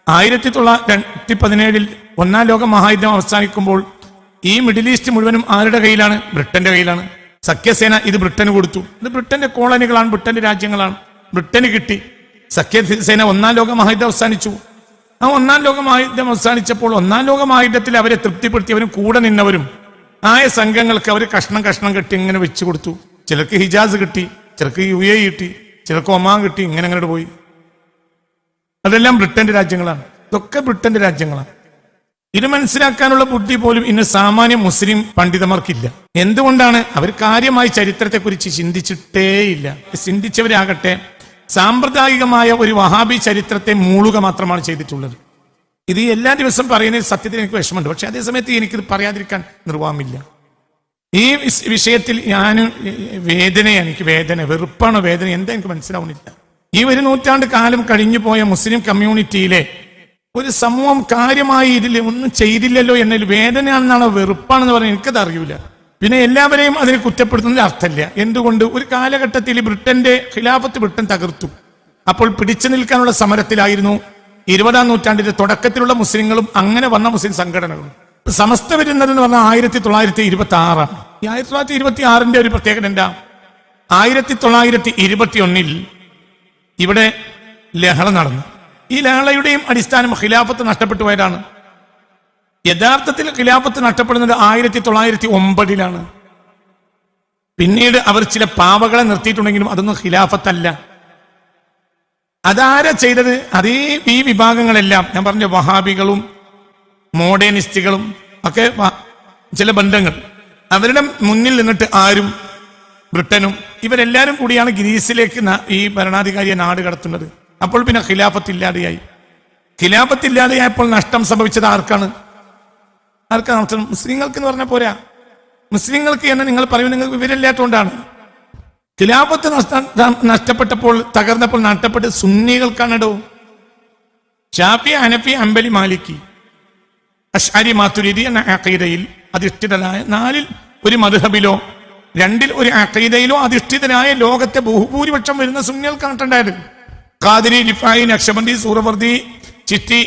1917 ഒന്നാം ലോക മഹായുദ്ധം അവസാനിക്കുമ്പോൾ ഈ മിഡിൽ ഈസ്റ്റ് മുഴുവനും ആരുടെ കയ്യിലാണ്? ബ്രിട്ടന്റെ കയ്യിലാണ്. സഖ്യസേന ഇത് ബ്രിട്ടന് കൊടുത്തു. ഇത് ബ്രിട്ടന്റെ കോളനികളാണ്, ബ്രിട്ടന്റെ രാജ്യങ്ങളാണ്. ബ്രിട്ടന് കിട്ടി. സഖ്യസേന ഒന്നാം ലോക മഹായുദ്ധം അവസാനിച്ചു. ആ ഒന്നാം ലോക മഹായുദ്ധം അവസാനിച്ചപ്പോൾ ഒന്നാം ലോക മഹായുദ്ധത്തിൽ അവരെ തൃപ്തിപ്പെടുത്തിയവരും കൂടെ നിന്നവരും ആയ സംഘങ്ങൾക്ക് അവർ കഷ്ണം കഷ്ണം കെട്ടി ഇങ്ങനെ വെച്ചു കൊടുത്തു. ചിലർക്ക് ഹിജാസ് കിട്ടി, ചിലർക്ക് UAE കിട്ടി, ചിലർക്ക് ഒമാൻ കിട്ടി. ഇങ്ങനെ അങ്ങനെ പോയി. അതെല്ലാം ബ്രിട്ടന്റെ രാജ്യങ്ങളാണ്. ഇതൊക്കെ ബ്രിട്ടന്റെ രാജ്യങ്ങളാണ്. ഇത് മനസ്സിലാക്കാനുള്ള ബുദ്ധി പോലും ഇന്ന് സാമാന്യ മുസ്ലിം പണ്ഡിതന്മാർക്കില്ല. എന്തുകൊണ്ടാണ്? അവർ കാര്യമായി ചരിത്രത്തെക്കുറിച്ച് ചിന്തിച്ചിട്ടേയില്ല. ചിന്തിച്ചവരാകട്ടെ സാമ്പ്രദായികമായ ഒരു വഹാബി ചരിത്രത്തെ മൂളുക മാത്രമാണ് ചെയ്തിട്ടുള്ളത്. ഇത് എല്ലാ ദിവസം പറയുന്ന സത്യത്തിൽ എനിക്ക് വിഷമമുണ്ട്. പക്ഷെ അതേസമയത്ത് എനിക്കിത് പറയാതിരിക്കാൻ നിർവാഹമില്ല. ഈ വിഷയത്തിൽ എനിക്ക് വേദന, വെറുപ്പാണോ വേദന എന്താ എനിക്ക് മനസ്സിലാവുന്നില്ല. ഈ 1 നൂറ്റാണ്ട് കാലം കഴിഞ്ഞു പോയ മുസ്ലിം കമ്മ്യൂണിറ്റിയിലെ ഒരു സമൂഹം കാര്യമായി ഇതിൽ ഒന്നും ചെയ്തില്ലല്ലോ എന്നതിൽ വേദനയാണെന്നാണോ വെറുപ്പാണെന്ന് പറഞ്ഞാൽ എനിക്കത് അറിയൂല. പിന്നെ എല്ലാവരെയും അതിനെ കുറ്റപ്പെടുത്തുന്നതിൽ അർത്ഥമില്ല. എന്തുകൊണ്ട്? ഒരു കാലഘട്ടത്തിൽ ബ്രിട്ടന്റെ ഖിലാഫത്ത് ബ്രിട്ടൻ തകർത്തു. അപ്പോൾ പിടിച്ചു നിൽക്കാനുള്ള സമരത്തിലായിരുന്നു 20-ാം നൂറ്റാണ്ടിന്റെ തുടക്കത്തിലുള്ള മുസ്ലിങ്ങളും അങ്ങനെ വന്ന മുസ്ലിം സംഘടനകളും. സമസ്ത വരുന്നതെന്ന് പറഞ്ഞാൽ 1926. ഈ 1926 ഒരു പ്രത്യേകത എന്താ? 1921 ഇവിടെ ലഹള നടന്നു. ഈ ലഹളയുടെയും അടിസ്ഥാനം ഖിലാഫത്ത് നഷ്ടപ്പെട്ടു പോയതാണ്. യഥാർത്ഥത്തിൽ ഖിലാഫത്ത് നഷ്ടപ്പെടുന്നത് 1909 പിന്നീട് അവർ ചില പാവകളെ നിർത്തിയിട്ടുണ്ടെങ്കിലും അതൊന്നും ഖിലാഫത്തല്ല. അതാരാ ചെയ്തത്? അതേ ഈ വിഭാഗങ്ങളെല്ലാം ഞാൻ പറഞ്ഞ വഹാബികളും മോഡേണിസ്റ്റുകളും ഒക്കെ ചില ബന്ധങ്ങൾ അവരുടെ മുന്നിൽ നിന്നിട്ട് ആരും ബ്രിട്ടനും ഇവരെല്ലാരും കൂടിയാണ് ഗ്രീസിലേക്ക് ഈ ഭരണാധികാരിയെ നാട് കടത്തുന്നത്. അപ്പോൾ പിന്നെ ഖിലാഫത്ത് ഇല്ലാതെയായി. ഖിലാഫത്ത് ഇല്ലാതെയായപ്പോൾ നഷ്ടം സംഭവിച്ചത് ആർക്കാണ്? നഷ്ടം? മുസ്ലിങ്ങൾക്ക് എന്ന് പറഞ്ഞാൽ പോരാ. മുസ്ലിങ്ങൾക്ക് എന്ന് നിങ്ങൾ പറയുന്നത് നിങ്ങൾക്ക് വിവരമില്ലാത്തതുകൊണ്ടാണ്. ഖിലാഫത്ത് നഷ്ടപ്പെട്ടപ്പോൾ തകർന്നപ്പോൾ നഷ്ടപ്പെട്ട് സുന്നികൾക്കാണോ? ഷാഫി, ഹനഫി, ഹംബലി, മാലിക്കി, അശ്അരി, മാതുരിദി എന്ന അഖീദയിൽ അധിഷ്ഠിതനായ 4-ൽ ഒരു മദ്ഹബിലോ 2-ൽ ഒരു അഖീദയിലോ അധിഷ്ഠിതനായ ലോകത്തെ ബഹുഭൂരിപക്ഷം വരുന്ന സുന്നികൾക്കാണ് ഉണ്ടായത്. ഖാദിരി, റിഫായി, നക്ഷബന്ദി, സൂറവർദി, ചിറ്റി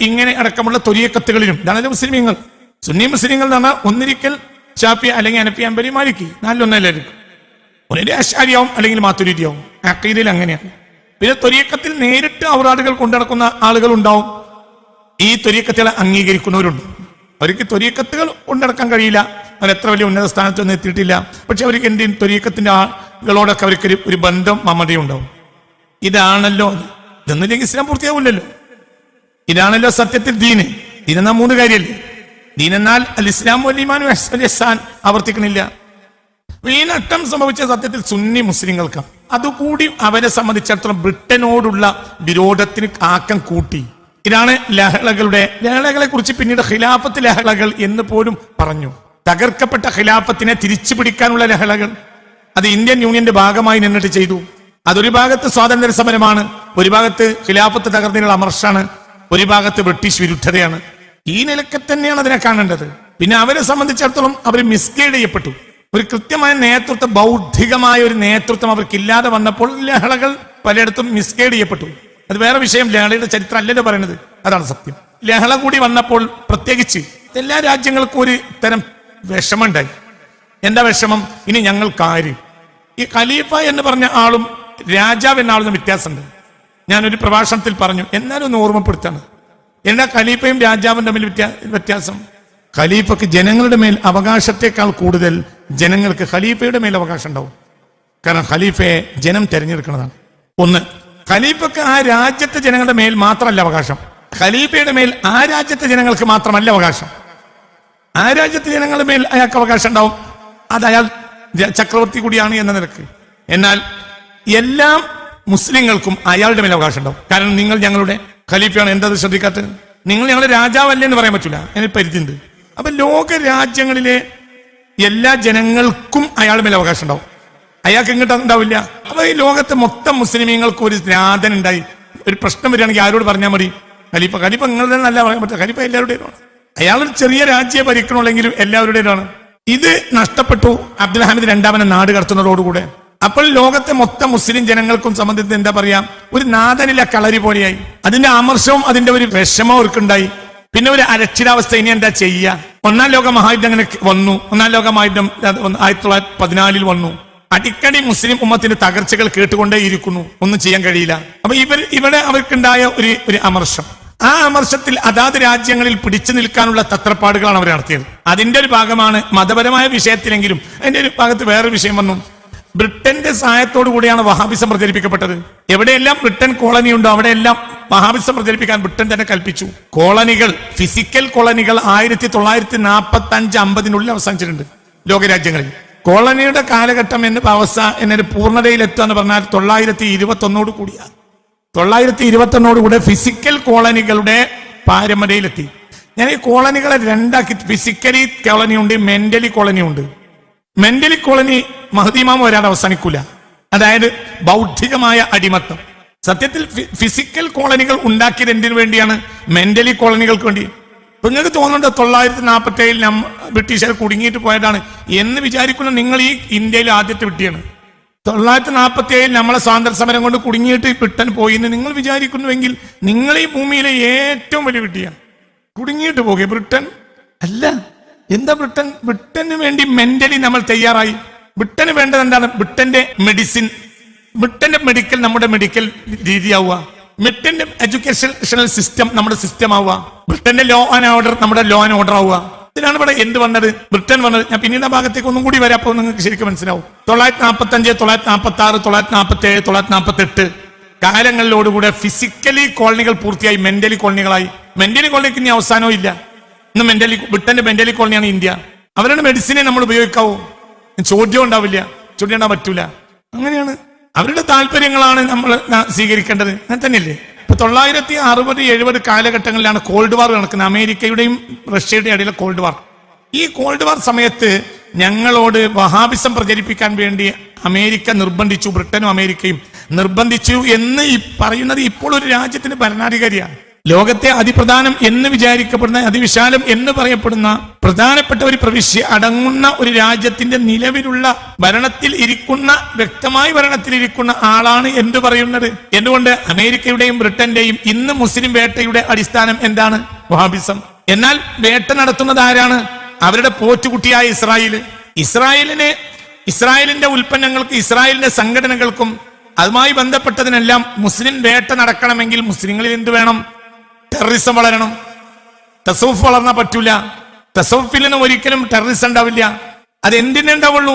ഇങ്ങനെ അടക്കമുള്ള തൊരിയക്കത്തുകളിലും ഇതാണ് മുസ്ലിമീങ്ങൾ. സുന്നി മുസ്ലിങ്ങൾ എന്ന് പറഞ്ഞാൽ ഒന്നിരിക്കൽ ഷാഫി അല്ലെങ്കിൽ ഹനഫി, ഹംബലി, മാലിക്കി 4-1 ഒന്നിന്റെ അശ്അരിയാവും അല്ലെങ്കിൽ മാതുരിദിയാവും. അഖീദയിൽ അങ്ങനെയാണ്. പിന്നെ തൊരിയക്കത്തിൽ നേരിട്ട് ഔറാദുകൾ കൊണ്ടുനടക്കുന്ന ആളുകൾ ഉണ്ടാവും. ഈ തൊരിയക്കത്തുകളെ അംഗീകരിക്കുന്നവരുണ്ട്. അവർക്ക് തൊരിയക്കത്തുകൾ കൊണ്ടുനടക്കാൻ കഴിയില്ല. അവർ എത്ര വലിയ ഉന്നത സ്ഥാനത്തൊന്നും എത്തിയിട്ടില്ല. പക്ഷെ അവർക്ക് എന്തെങ്കിലും തൊരിയക്കത്തിന്റെ ആളുകളോടൊക്കെ അവർക്ക് ഒരു ബന്ധം മമതയും ഉണ്ടാവും. ഇതാണല്ലോ, ഇതൊന്നുമില്ലെങ്കിൽ ഇസ്ലാം പൂർത്തിയാവില്ലല്ലോ. ഇതാണല്ലോ സത്യത്തിൽ ദീന്. ദീനെന്നാൽ 3 കാര്യമല്ലേ? ദീനെന്നാൽ അൽ ഇസ്ലാം വൽ ഈമാൻ വൽ ഇഹ്സാൻ ആവർത്തിക്കണില്ല. ഈ നഷ്ടം സംഭവിച്ച സത്യത്തിൽ സുന്നി മുസ്ലിങ്ങൾക്കാണ്. അതുകൂടി അവരെ സംബന്ധിച്ചിടത്തോളം ബ്രിട്ടനോടുള്ള വിരോധത്തിന് ആക്കം കൂട്ടി. ഇതാണ് ലഹളകളെ കുറിച്ച് പിന്നീട് ഖിലാഫത്ത് ലഹളകൾ എന്ന് പോലും പറഞ്ഞു. തകർക്കപ്പെട്ട ഖിലാഫത്തിനെ തിരിച്ചു പിടിക്കാനുള്ള ലഹളകൾ അത് ഇന്ത്യൻ യൂണിയന്റെ ഭാഗമായി നിന്നിട്ട് ചെയ്തു. അതൊരു ഭാഗത്ത് സ്വാതന്ത്ര്യ സമരമാണ്, ഒരു ഭാഗത്ത് ഖിലാഫത്ത് തകർന്നതിനുള്ള അമർഷാണ്, ഒരു ഭാഗത്ത് ബ്രിട്ടീഷ് വിരുദ്ധതയാണ്. ഈ നിലയ്ക്ക് തന്നെയാണ് അതിനെ കാണേണ്ടത്. പിന്നെ അവരെ സംബന്ധിച്ചിടത്തോളം അവർ മിസ്ഗൈഡ് ചെയ്യപ്പെട്ടു. ഒരു കൃത്യമായ നേതൃത്വം, ബൗദ്ധികമായ ഒരു നേതൃത്വം അവർക്കില്ലാതെ വന്നപ്പോൾ ലഹളകൾ പലയിടത്തും മിസ്ഗൈഡ് ചെയ്യപ്പെട്ടു. അത് വേറെ വിഷയം. ലഹളയുടെ ചരിത്രം അല്ലല്ലോ പറയുന്നത്, അതാണ് സത്യം. ലഹള കൂടി വന്നപ്പോൾ പ്രത്യേകിച്ച് എല്ലാ രാജ്യങ്ങൾക്കും ഒരു തരം വിഷമമുണ്ടായി. എന്താ വിഷമം? ഇനി ഞങ്ങൾക്കാര്? ഈ ഖലീഫ എന്ന് പറഞ്ഞ ആളും രാജാവ് എന്ന ആളും വ്യത്യാസമുണ്ട്. ഞാനൊരു പ്രഭാഷണത്തിൽ പറഞ്ഞു, എന്നാലും ഒന്ന് ഓർമ്മപ്പെടുത്താണ്. എന്താ ഖലീഫയും രാജാവും തമ്മിൽ വ്യത്യാസം? ഖലീഫക്ക് ജനങ്ങളുടെ മേൽ അവകാശത്തെക്കാൾ കൂടുതൽ ജനങ്ങൾക്ക് ഖലീഫയുടെ മേൽ അവകാശം ഉണ്ടാവും. കാരണം ഖലീഫയെ ജനം തെരഞ്ഞെടുക്കുന്നതാണ്. ഒന്ന്, ഖലീഫക്ക് ആ രാജ്യത്തെ ജനങ്ങളുടെ മേൽ മാത്രമല്ല അവകാശം, ഖലീഫയുടെ മേൽ ആ രാജ്യത്തെ ജനങ്ങൾക്ക് മാത്രമല്ല അവകാശം. ആ രാജ്യത്തെ ജനങ്ങളുടെ മേൽ അയാൾക്ക് അവകാശം ഉണ്ടാവും. അത് അയാൾ ചക്രവർത്തി കൂടിയാണ് എന്ന നിലക്ക്. എന്നാൽ എല്ലാ മുസ്ലിങ്ങൾക്കും അയാളുടെ മേൽ അവകാശം ഉണ്ടാവും. കാരണം നിങ്ങൾ ഞങ്ങളുടെ ഖലീഫയാണ്. എന്താ ശ്രദ്ധിക്കാത്തത്? നിങ്ങൾ ഞങ്ങളുടെ രാജാവല്ലേ എന്ന് പറയാൻ പറ്റില്ല, അതിന് പരിധിയുണ്ട്. അപ്പൊ ലോക രാജ്യങ്ങളിലെ എല്ലാ ജനങ്ങൾക്കും അയാളുടെ മേൽ അവകാശം ഉണ്ടാവും. അയാൾക്ക് എങ്ങോട്ട് ഉണ്ടാവില്ല. അപ്പൊ ഈ ലോകത്തെ മൊത്തം മുസ്ലിമീങ്ങൾക്ക് ഒരു നാഥൻ ഉണ്ടായി. ഒരു പ്രശ്നം വരികയാണെങ്കിൽ ആരോട് പറഞ്ഞാൽ മതി? ഖലീഫ നിങ്ങളുടെ നല്ല പറയാൻ പറ്റില്ല. ഖലീഫ എല്ലാവരുടേതാണ്. അയാളൊരു ചെറിയ രാജ്യം ഭരിക്കണമെങ്കിലും എല്ലാവരുടേതാണ്. ഇത് നഷ്ടപ്പെട്ടു. അബ്ദുൽ ഹമീദ് 2 നാട് കടത്തുന്നതോടുകൂടെ അപ്പോൾ ലോകത്തെ മൊത്തം മുസ്ലിം ജനങ്ങൾക്കും സംബന്ധിച്ച് എന്താ പറയാ, ഒരു നാദനില കളരി പോലെയായി. അതിന്റെ അമർഷവും അതിന്റെ ഒരു വിഷമവും അവർക്കുണ്ടായി. പിന്നെ ഒരു അരക്ഷിതാവസ്ഥ. ഇനി എന്താ ചെയ്യുക? ഒന്നാം ലോക മഹായുദ്ധം അങ്ങനെ വന്നു. ഒന്നാം ലോക മഹായുദ്ധം 1914 വന്നു. അടിക്കടി മുസ്ലിം ഉമ്മത്തിന്റെ തകർച്ചകൾ കേട്ടുകൊണ്ടേയിരിക്കുന്നു. ഒന്നും ചെയ്യാൻ കഴിയില്ല. അപ്പൊ ഇവിടെ അവർക്കുണ്ടായ ഒരു അമർഷം. ആ അമർഷത്തിൽ അതാത് രാജ്യങ്ങളിൽ പിടിച്ചു നിൽക്കാനുള്ള തത്രപ്പാടുകളാണ് അവർ നടത്തിയത്. അതിന്റെ ഒരു ഭാഗമാണ് മതപരമായ വിഷയത്തിലെങ്കിലും അതിന്റെ ഒരു ഭാഗത്ത് വേറൊരു വിഷയം വന്നു. ബ്രിട്ടന്റെ സഹായത്തോടു കൂടിയാണ് വഹാബിസം പ്രചരിപ്പിക്കപ്പെട്ടത്. എവിടെയെല്ലാം ബ്രിട്ടൻ കോളനി ഉണ്ടോ അവിടെയെല്ലാം വഹാബിസം പ്രചരിപ്പിക്കാൻ ബ്രിട്ടൻ തന്നെ കൽപ്പിച്ചു. കോളനികൾ, ഫിസിക്കൽ കോളനികൾ 1945-50 അവസാനിച്ചിട്ടുണ്ട് ലോകരാജ്യങ്ങളിൽ. കോളനിയുടെ കാലഘട്ടം എന്നൊരു പൂർണ്ണതയിലെത്തുക എന്ന് പറഞ്ഞാൽ 921 കൂടിയാണ്. 921 കൂടെ ഫിസിക്കൽ കോളനികളുടെ പാരമ്പര്യയിലെത്തി. ഞാൻ ഈ കോളനികളെ രണ്ടാക്കി, ഫിസിക്കലി കോളനി ഉണ്ട്, മെന്റലി കോളനി ഉണ്ട്. മെന്റലി കോളനി മഹ്ദിമാമ വരാതെ അവസാനിക്കൂല. അതായത് ബൗദ്ധികമായ അടിമത്തം. സത്യത്തിൽ ഫിസിക്കൽ കോളനികൾ ഉണ്ടാക്കിയത് എന്തിനു വേണ്ടിയാണ്? മെന്റലി കോളനികൾക്ക് വേണ്ടി. ഇപ്പൊ നിങ്ങൾക്ക് തോന്നുന്നുണ്ട് 947 ബ്രിട്ടീഷുകാർ കുടുങ്ങിയിട്ട് പോയതാണ് എന്ന് വിചാരിക്കുന്ന നിങ്ങൾ ഈ ഇന്ത്യയിൽ ആദ്യത്തെ വിട്ടിയാണ്. 947 നമ്മളെ സ്വാതന്ത്ര്യ സമരം കൊണ്ട് കുടുങ്ങിയിട്ട് ബ്രിട്ടൻ പോയി എന്ന് നിങ്ങൾ വിചാരിക്കുന്നുവെങ്കിൽ നിങ്ങൾ ഈ ഭൂമിയിലെ ഏറ്റവും വലിയ വിട്ടിയാണ്. കുടുങ്ങിയിട്ട് പോകുക ബ്രിട്ടൻ അല്ല. എന്താ ബ്രിട്ടന് വേണ്ടി മെന്റലി നമ്മൾ തയ്യാറായി. ബ്രിട്ടന് വേണ്ടത് എന്താണ്? ബ്രിട്ടന്റെ മെഡിസിൻ, ബ്രിട്ടന്റെ മെഡിക്കൽ നമ്മുടെ മെഡിക്കൽ രീതിയാവുക, ബ്രിട്ടന്റെ എഡ്യൂക്കേഷണൽ സിസ്റ്റം നമ്മുടെ സിസ്റ്റം ആവുക, ബ്രിട്ടന്റെ ലോ ആൻഡ് ഓർഡർ നമ്മുടെ ലോ ആൻഡ് ഓർഡർ ആവുക. ഇതിനാണ് ഇവിടെ എന്ത് വന്നത്? ബ്രിട്ടൻ വന്നത്. ഞാൻ പിന്നീട് ആ ഭാഗത്തേക്ക് ഒന്നും കൂടി വരാം, അപ്പോൾ നിങ്ങൾക്ക് ശരിക്കും മനസ്സിലാവും. 945, 946, 947, 948 കാലങ്ങളിലോടുകൂടെ ഫിസിക്കലി കോളനികൾ പൂർത്തിയായി, മെന്റലി കോളനികളായി. മെന്റലി കോളനിക്ക് ഇനി അവസാനവും ഇല്ല. ഇന്ന് ബ്രിട്ടന്റെ മെന്റലി കോളനിയാണ് ഇന്ത്യ. അവരുടെ മെഡിസിനെ നമ്മൾ ഉപയോഗിക്കാവൂ, ചോദ്യം ഉണ്ടാവില്ല, ചോദ്യം ഉണ്ടാൻ പറ്റൂല. അങ്ങനെയാണ് അവരുടെ താല്പര്യങ്ങളാണ് നമ്മൾ സ്വീകരിക്കേണ്ടത്. അങ്ങനെ തന്നെയല്ലേ? ഇപ്പൊ 1960-70 കാലഘട്ടങ്ങളിലാണ് കോൾഡ് വാർ നടക്കുന്നത്. അമേരിക്കയുടെയും റഷ്യയുടെയും ഇടയിലെ കോൾഡ് വാർ. ഈ കോൾഡ് വാർ സമയത്ത് ഞങ്ങളോട് വഹാബിസം പ്രചരിപ്പിക്കാൻ വേണ്ടി അമേരിക്ക നിർബന്ധിച്ചു, ബ്രിട്ടനും അമേരിക്കയും നിർബന്ധിച്ചു എന്ന് പറയുന്നത് ഇപ്പോൾ ഒരു രാജ്യത്തിന്റെ ഭരണാധികാരിയാണ്. ലോകത്തെ അതിപ്രധാനം എന്ന് വിചാരിക്കപ്പെടുന്ന, അതിവിശാലം എന്ന് പറയപ്പെടുന്ന പ്രധാനപ്പെട്ട ഒരു പ്രവിശ്യ അടങ്ങുന്ന ഒരു രാജ്യത്തിന്റെ നിലവിലുള്ള ഭരണത്തിൽ ഇരിക്കുന്ന, വ്യക്തമായി ഭരണത്തിലിരിക്കുന്ന ആളാണ് എന്ത് പറയുന്നത്. എന്തുകൊണ്ട്? അമേരിക്കയുടെയും ബ്രിട്ടന്റെയും ഇന്ന് മുസ്ലിം വേട്ടയുടെ അടിസ്ഥാനം എന്താണ്? വഹാബിസം. എന്നാൽ വേട്ട നടത്തുന്നത് ആരാണ്? അവരുടെ പോറ്റുകുട്ടിയായ ഇസ്രായേലിന്റെ ഉൽപ്പന്നങ്ങൾക്ക്, ഇസ്രായേലിന്റെ സംഘടനകൾക്കും അതുമായി ബന്ധപ്പെട്ടതിനെല്ലാം മുസ്ലിം വേട്ട നടക്കണമെങ്കിൽ മുസ്ലിങ്ങളിൽ എന്ത് വേണം? ടെററിസം വളരണം. തസവുഫ് വളർന്നാൽ പറ്റൂല. തസവുഫിൽ നിന്ന് ഒരിക്കലും ടെററിസം ഉണ്ടാവില്ല. അത് എന്തിനുണ്ടാവുള്ളൂ?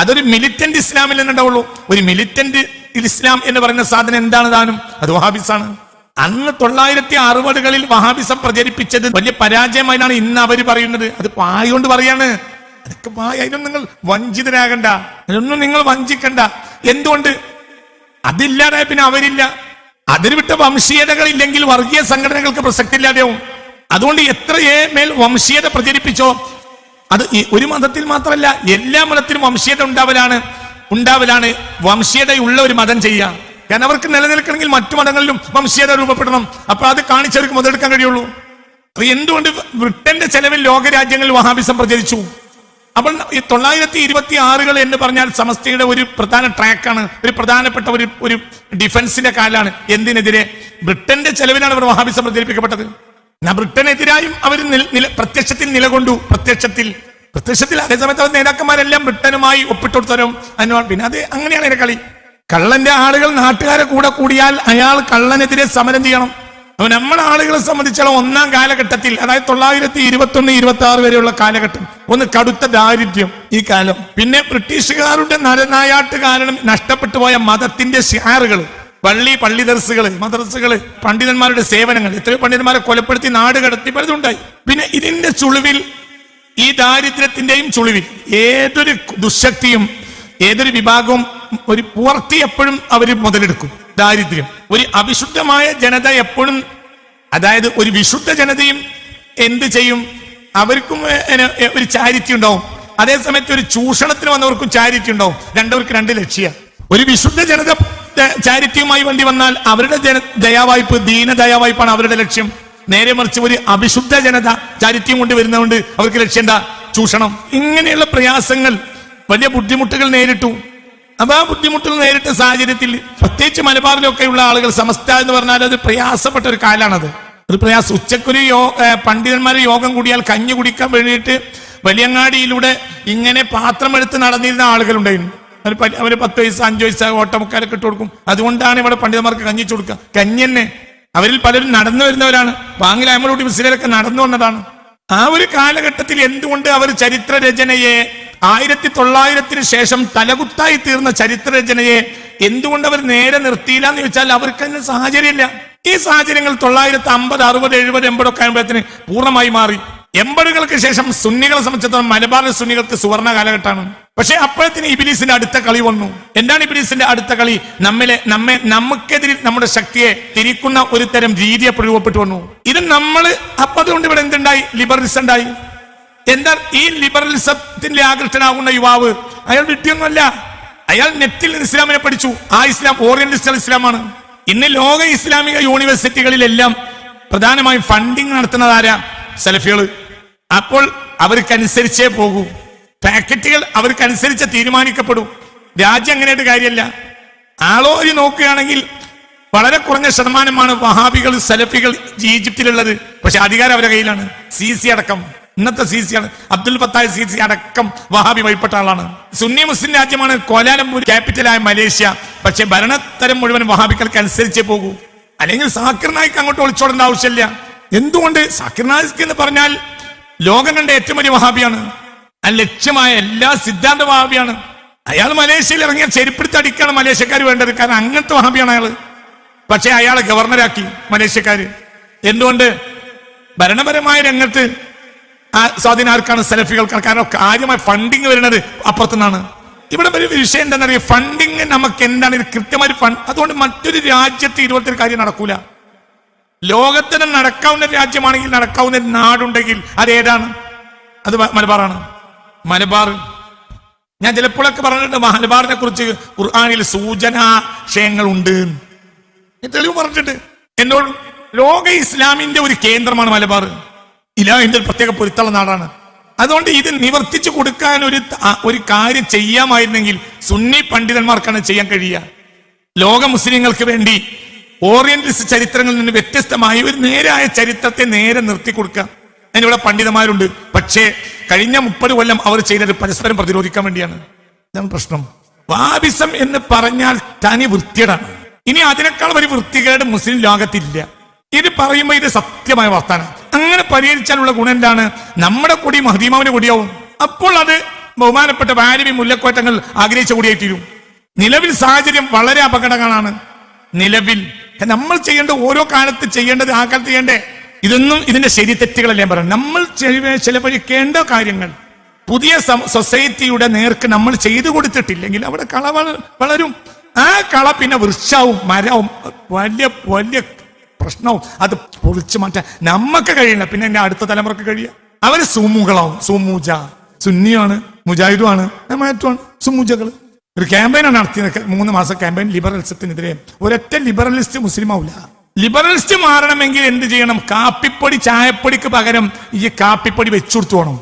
അതൊരു മിലിറ്റന്റ് ഇസ്ലാമിൽ നിന്നുണ്ടാവുള്ളൂ. ഒരു മിലിറ്റന്റ് ഇസ്ലാം എന്ന് പറയുന്ന സാധനം എന്താണ് താനും? അത് വഹാബിസാണ്. അന്ന് 1960-കളിൽ വഹാബിസം പ്രചരിപ്പിച്ചത് വലിയ പരാജയമായിട്ടാണ് ഇന്ന് അവര് പറയുന്നത്. അത് പായുകൊണ്ട് പറയാണ്. അതൊക്കെ അതിനൊന്നും നിങ്ങൾ വഞ്ചിതരാകണ്ട, അതൊന്നും നിങ്ങൾ വഞ്ചിക്കണ്ട. എന്തുകൊണ്ട്? അതില്ലാതായ പിന്നെ അവരില്ല. അതിന് വിട്ട വംശീയതകൾ ഇല്ലെങ്കിൽ വർഗീയ സംഘടനകൾക്ക് പ്രസക്തി ഇല്ലാതെയാവും. അതുകൊണ്ട് എത്രയേ മേൽ വംശീയത പ്രചരിപ്പിച്ചോ, അത് ഒരു മതത്തിൽ മാത്രമല്ല എല്ലാ മതത്തിലും വംശീയത ഉണ്ടാവലാണ് വംശീയതയുള്ള ഒരു മതം ചെയ്യുക. കാരണം അവർക്ക് നിലനിൽക്കണമെങ്കിൽ മറ്റു മതങ്ങളിലും വംശീയത രൂപപ്പെടണം. അപ്പൊ അത് കാണിച്ചവർക്ക് മുതലെടുക്കാൻ കഴിയുള്ളൂ. അപ്പൊ എന്തുകൊണ്ട് ബ്രിട്ടന്റെ ചെലവിൽ ലോകരാജ്യങ്ങളിൽ വഹാബിസം പ്രചരിച്ചു? അപ്പോൾ 926 എന്ന് പറഞ്ഞാൽ സമസ്തയുടെ ഒരു പ്രധാന ട്രാക്കാണ്, ഒരു പ്രധാനപ്പെട്ട ഒരു ഡിഫൻസിന്റെ കാലാണ്. എന്തിനെതിരെ? ബ്രിട്ടന്റെ ചെലവിലാണ് അവർ വഹാബിസം പ്രചരിപ്പിക്കപ്പെട്ടത്. ബ്രിട്ടനെതിരായും അവർ പ്രത്യക്ഷത്തിൽ നിലകൊണ്ടു. പ്രത്യക്ഷത്തിൽ അതേസമയത്ത് അവർ നേതാക്കന്മാരെല്ലാം ബ്രിട്ടനുമായി ഒപ്പിട്ടുകൊടുത്തരും. പിന്നെ അത് അങ്ങനെയാണ് അതിന്റെ കളി. കള്ളന്റെ ആളുകൾ നാട്ടുകാരെ കൂടെ കൂടിയാൽ അയാൾ കള്ളനെതിരെ സമരം ചെയ്യണം. അപ്പൊ നമ്മുടെ ആളുകളെ സംബന്ധിച്ചുള്ള ഒന്നാം കാലഘട്ടത്തിൽ, അതായത് 921-26 വരെയുള്ള കാലഘട്ടം, ഒന്ന് കടുത്ത ദാരിദ്ര്യം ഈ കാലം. പിന്നെ ബ്രിട്ടീഷുകാരുടെ നരനായാട്ട് കാരണം നഷ്ടപ്പെട്ടു പോയ മതത്തിന്റെ ഷിആറുകൾ, പള്ളി ദർസുകള്, മദ്രസകള്, പണ്ഡിതന്മാരുടെ സേവനങ്ങൾ, എത്രയോ പണ്ഡിതന്മാരെ കൊലപ്പെടുത്തി നാട് കടത്തി പലതുണ്ടായി. പിന്നെ ഇതിന്റെ ചുളിവിൽ, ഈ ദാരിദ്ര്യത്തിന്റെയും ചുളിവിൽ ഏതൊരു ദുശക്തിയും ഏതൊരു വിഭാഗവും ഒരു പൂർത്തി എപ്പോഴും അവർ മുതലെടുക്കും. ദാരിദ്ര്യം ഒരു അവിശുദ്ധമായ ജനത എപ്പോഴും, അതായത് ഒരു വിശുദ്ധ ജനതയും എന്ത് ചെയ്യും? അവർക്കും ഒരു ചാരിറ്റി ഉണ്ടാവും. അതേസമയത്ത് ഒരു ചൂഷണത്തിന് വന്നവർക്കും ചാരിറ്റി ഉണ്ടാവും. രണ്ടവർക്ക് രണ്ട് ലക്ഷ്യം. ഒരു വിശുദ്ധ ജനത ചാരിറ്റിയുമായി വേണ്ടി വന്നാൽ അവരുടെ ദയാവായ്പ്, ദീനദയാവായ്പാണ് അവരുടെ ലക്ഷ്യം. നേരെ മറിച്ച് ഒരു അവിശുദ്ധ ജനത ചാരിറ്റിയും കൊണ്ട് വരുന്നതുകൊണ്ട് അവർക്ക് ലക്ഷ്യം എന്താ? ചൂഷണം. ഇങ്ങനെയുള്ള പ്രയാസങ്ങൾ, വലിയ ബുദ്ധിമുട്ടുകൾ നേരിട്ടു. അപ്പൊ ആ ബുദ്ധിമുട്ടുകൾ നേരിട്ട സാഹചര്യത്തിൽ പ്രത്യേകിച്ച് മലബാറിലൊക്കെയുള്ള ആളുകൾ സമസ്ത എന്ന് പറഞ്ഞാൽ അത് പ്രയാസപ്പെട്ട ഒരു കാലാണത്. ഒരു പ്രയാസം. ഉച്ചക്കൊരു പണ്ഡിതന്മാർ യോഗം കൂടിയാൽ കഞ്ഞി കുടിക്കാൻ വേണ്ടിയിട്ട് വലിയങ്ങാടിയിലൂടെ ഇങ്ങനെ പാത്രമെടുത്ത് നടന്നിരുന്ന ആളുകളുണ്ടായിരുന്നു. അവര് 10 പൈസ 5 പൈസ ഓട്ടമുക്കാരൊക്കെ ഇട്ട് കൊടുക്കും. അതുകൊണ്ടാണ് ഇവിടെ പണ്ഡിതന്മാർക്ക് കഞ്ഞിച്ചു കൊടുക്കുക. കഞ്ഞി തന്നെ. അവരിൽ പലരും നടന്നു വരുന്നവരാണ്. വാങ്ങിൽ അഹമ്മദ് മുസ്ലിമൊക്കെ നടന്നു വന്നതാണ്. ആ ഒരു കാലഘട്ടത്തിൽ എന്തുകൊണ്ട് അവർ ചരിത്ര രചനയെ 1900 ശേഷം തലകുത്തായി തീർന്ന ചരിത്ര രചനയെ എന്തുകൊണ്ട് അവർ നേരെ നിർത്തിയില്ല എന്ന് ചോദിച്ചാൽ അവർക്ക് അതിന് സാഹചര്യമില്ല. ഈ സാഹചര്യങ്ങൾ 950, 60, 70, 80 ഒക്കെ ആകുമ്പോഴത്തിന് പൂർണ്ണമായി മാറി. 80കൾക്ക് ശേഷം സുന്നികളെ സംബന്ധിച്ചിടത്തോളം മലബാറിലെ സുന്നികൾക്ക് സുവർണ കാലഘട്ടമാണ്. പക്ഷെ അപ്പോഴത്തിന് ഇബ്ലീസിന്റെ അടുത്ത കളി വന്നു. എന്താണ് ഇബ്ലീസിന്റെ അടുത്ത കളി? നമുക്കെതിരിൽ നമ്മുടെ ശക്തിയെ തിരിക്കുന്ന ഒരു തരം രീതിയെ രൂപപ്പെട്ടു വന്നു. ഇത് അപ്പൊ അതുകൊണ്ട് ഇവിടെ എന്തുണ്ടായി? ലിബറലിസം ഉണ്ടായി. എന്താ ഈ ലിബറലിസത്തിന്റെ ആകൃഷ്ടനാകുന്ന യുവാവ്? അയാൾ വിട്ടിയൊന്നുമല്ല. അയാൾ നെറ്റിൽ ഇസ്ലാമിനെ പഠിച്ചു. ആ ഇസ്ലാം ഓറിയന്റലിസ്റ്റ് ഇസ്ലാമാണ്. ഇന്ന് ലോക ഇസ്ലാമിക യൂണിവേഴ്സിറ്റികളിലെല്ലാം പ്രധാനമായും ഫണ്ടിങ് നടത്തുന്നത് ആരാ? സലഫികള്. അപ്പോൾ അവർക്കനുസരിച്ചേ പോകൂ. പാക്കറ്റുകൾ അവർക്കനുസരിച്ച് തീരുമാനിക്കപ്പെടൂ. രാജ്യം അങ്ങനെയായിട്ട് കാര്യമല്ല. ആളോരി നോക്കുകയാണെങ്കിൽ വളരെ കുറഞ്ഞ ശതമാനമാണ് വഹാബികൾ സലഫികൾ ഈജിപ്തിലുള്ളത്. പക്ഷെ അധികാരം അവരുടെ കയ്യിലാണ്. CC അടക്കം, ഇന്നത്തെ CC ആണ് അബ്ദുൽ ഫത്താഹ് CC അടക്കം വഹാബി വഴിപ്പെട്ട ആളാണ്. സുന്നി മുസ്ലിം രാജ്യമാണ് കോലാലംപൂർ ക്യാപിറ്റലായ മലേഷ്യ. പക്ഷെ ഭരണത്തരം മുഴുവൻ വഹാബികൾക്ക് അനുസരിച്ചേ പോകൂ. അല്ലെങ്കിൽ സാക്കിർ നായിക്ക് അങ്ങോട്ട് ഒളിച്ചോടേണ്ട ആവശ്യമില്ല. എന്തുകൊണ്ട്? സാക്കിർ നായിക്ക് എന്ന് പറഞ്ഞാൽ ലോകം കണ്ട ഏറ്റവും വലിയ വഹാബിയാണ്. ആ ലക്ഷ്യമായ എല്ലാ സിദ്ധാന്ത വഹാബിയാണ്. അയാൾ മലേഷ്യയിൽ ഇറങ്ങിയ ചെരുപ്പെടുത്ത് അടിക്കാണ് മലേഷ്യക്കാർ വേണ്ടത്. കാരണം അങ്ങനത്തെ വഹാബിയാണ് അയാൾ. പക്ഷെ അയാളെ ഗവർണറാക്കി മലേഷ്യക്കാര്. എന്തുകൊണ്ട്? ഭരണപരമായ രംഗത്ത് സ്വാധീനം ആർക്കാണ്? സലഫികൾക്കാണ്. കാരണം കാര്യമായ ഫണ്ടിങ് വരുന്നത് അപ്പുറത്തുനിന്നാണ്. ഇവിടെ ഒരു വിഷയം എന്താണെന്നറിയാം? ഫണ്ടിങ് നമുക്ക് എന്താണ്? ഇത് കൃത്യമായി ഫണ്ട്. അതുകൊണ്ട് മറ്റൊരു രാജ്യത്ത് ഇതുപോലത്തെ കാര്യം നടക്കൂല. ലോകത്തിന് നടക്കാവുന്ന രാജ്യമാണെങ്കിൽ, നടക്കാവുന്ന നാടുണ്ടെങ്കിൽ അതേതാണ്? അത് മലബാറാണ്. മലബാർ ഞാൻ ചിലപ്പോഴൊക്കെ പറഞ്ഞിട്ടുണ്ട്, മലബാറിനെ കുറിച്ച് ഖുർആനിൽ സൂചനാശയങ്ങളുണ്ട്, തെളിവ് പറഞ്ഞിട്ടുണ്ട് എന്നോട്. ലോക ഇസ്ലാമിന്റെ ഒരു കേന്ദ്രമാണ് മലബാർ. ഇലാഹിന്റെ പ്രത്യേക പൊരുത്തുള്ള നാടാണ്. അതുകൊണ്ട് ഇത് നിവർത്തിച്ചു കൊടുക്കാൻ ഒരു കാര്യം ചെയ്യാമായിരുന്നെങ്കിൽ സുന്നി പണ്ഡിതന്മാർക്കാണ് ചെയ്യാൻ കഴിയുക. ലോക മുസ്ലിങ്ങൾക്ക് വേണ്ടി ഓറിയന്റലിസ്റ്റ് ചരിത്രങ്ങളിൽ നിന്ന് വ്യത്യസ്തമായ ഒരു നേരായ ചരിത്രത്തെ നേരെ നിർത്തി കൊടുക്കുക. അതിനിവിടെ പണ്ഡിതന്മാരുണ്ട്. പക്ഷേ കഴിഞ്ഞ 30 കൊല്ലം അവർ ചെയ്തത് പരസ്പരം പ്രതിരോധിക്കാൻ വേണ്ടിയാണ്. ഇതാണ് പ്രശ്നം. വാബിസം എന്ന് പറഞ്ഞാൽ തനി വൃത്തികേടാണ്. ഇനി അതിനേക്കാൾ ഒരു വൃത്തികേട് മുസ്ലിം ലോകത്തില്ല. ഇത് പറയുമ്പോൾ ഇത് സത്യമായ വാർത്താനം. അങ്ങനെ പരിഹരിച്ചാലുള്ള ഗുണം എന്താണ്? നമ്മുടെ കൊടി മഹദീമാവിന്റെ കൊടിയാവും. അപ്പോൾ അത് ബഹുമാനപ്പെട്ട വാരിവി മുല്ലക്കോറ്റങ്ങൾ ആഗ്രഹിച്ച കൊടിയായിത്തീരും. നിലവിൽ സാഹചര്യം വളരെ അപകടങ്ങളാണ്. നിലവിൽ നമ്മൾ ചെയ്യേണ്ട ഓരോ കാലത്ത് ചെയ്യേണ്ടത് ആ കാലത്ത് ചെയ്യേണ്ടേ. ഇതൊന്നും ഇതിന്റെ ശരി തെറ്റുകളല്ലേ പറയാം. നമ്മൾ ചെലവഴിക്കേണ്ട കാര്യങ്ങൾ പുതിയ സൊസൈറ്റിയുടെ നേർക്ക് നമ്മൾ ചെയ്തു കൊടുത്തിട്ടില്ലെങ്കിൽ അവിടെ കള വളരും. ആ കള പിന്നെ വൃക്ഷവും മരവും വലിയ വലിയ പ്രശ്നവും. അത് പൊളിച്ചു മാറ്റാൻ നമുക്ക് കഴിയില്ല. പിന്നെ എന്റെ അടുത്ത തലമുറക്ക് കഴിയുക. അവര് സുമുകളാവും. സുമൂജ സുന്നിയാണ്, മുജാഹിദുമാണ്, മാറ്റുമാണ് സുമൂജകള്. ഒരു ക്യാമ്പയിനാണ് നടത്തിയത്. 3 മാസം ക്യാമ്പയിൻ ലിബറലിസത്തിനെതിരെ. ഒരൊറ്റ ലിബറലിസ്റ്റ് മുസ്ലിം ആവില്ല. ലിബറലിസ്റ്റ് മാറണമെങ്കിൽ എന്ത് ചെയ്യണം? കാപ്പിപ്പൊടി ചായപ്പൊടിക്ക് പകരം ഈ കാപ്പിപ്പൊടി വെച്ചു കൊടുത്തു വേണം.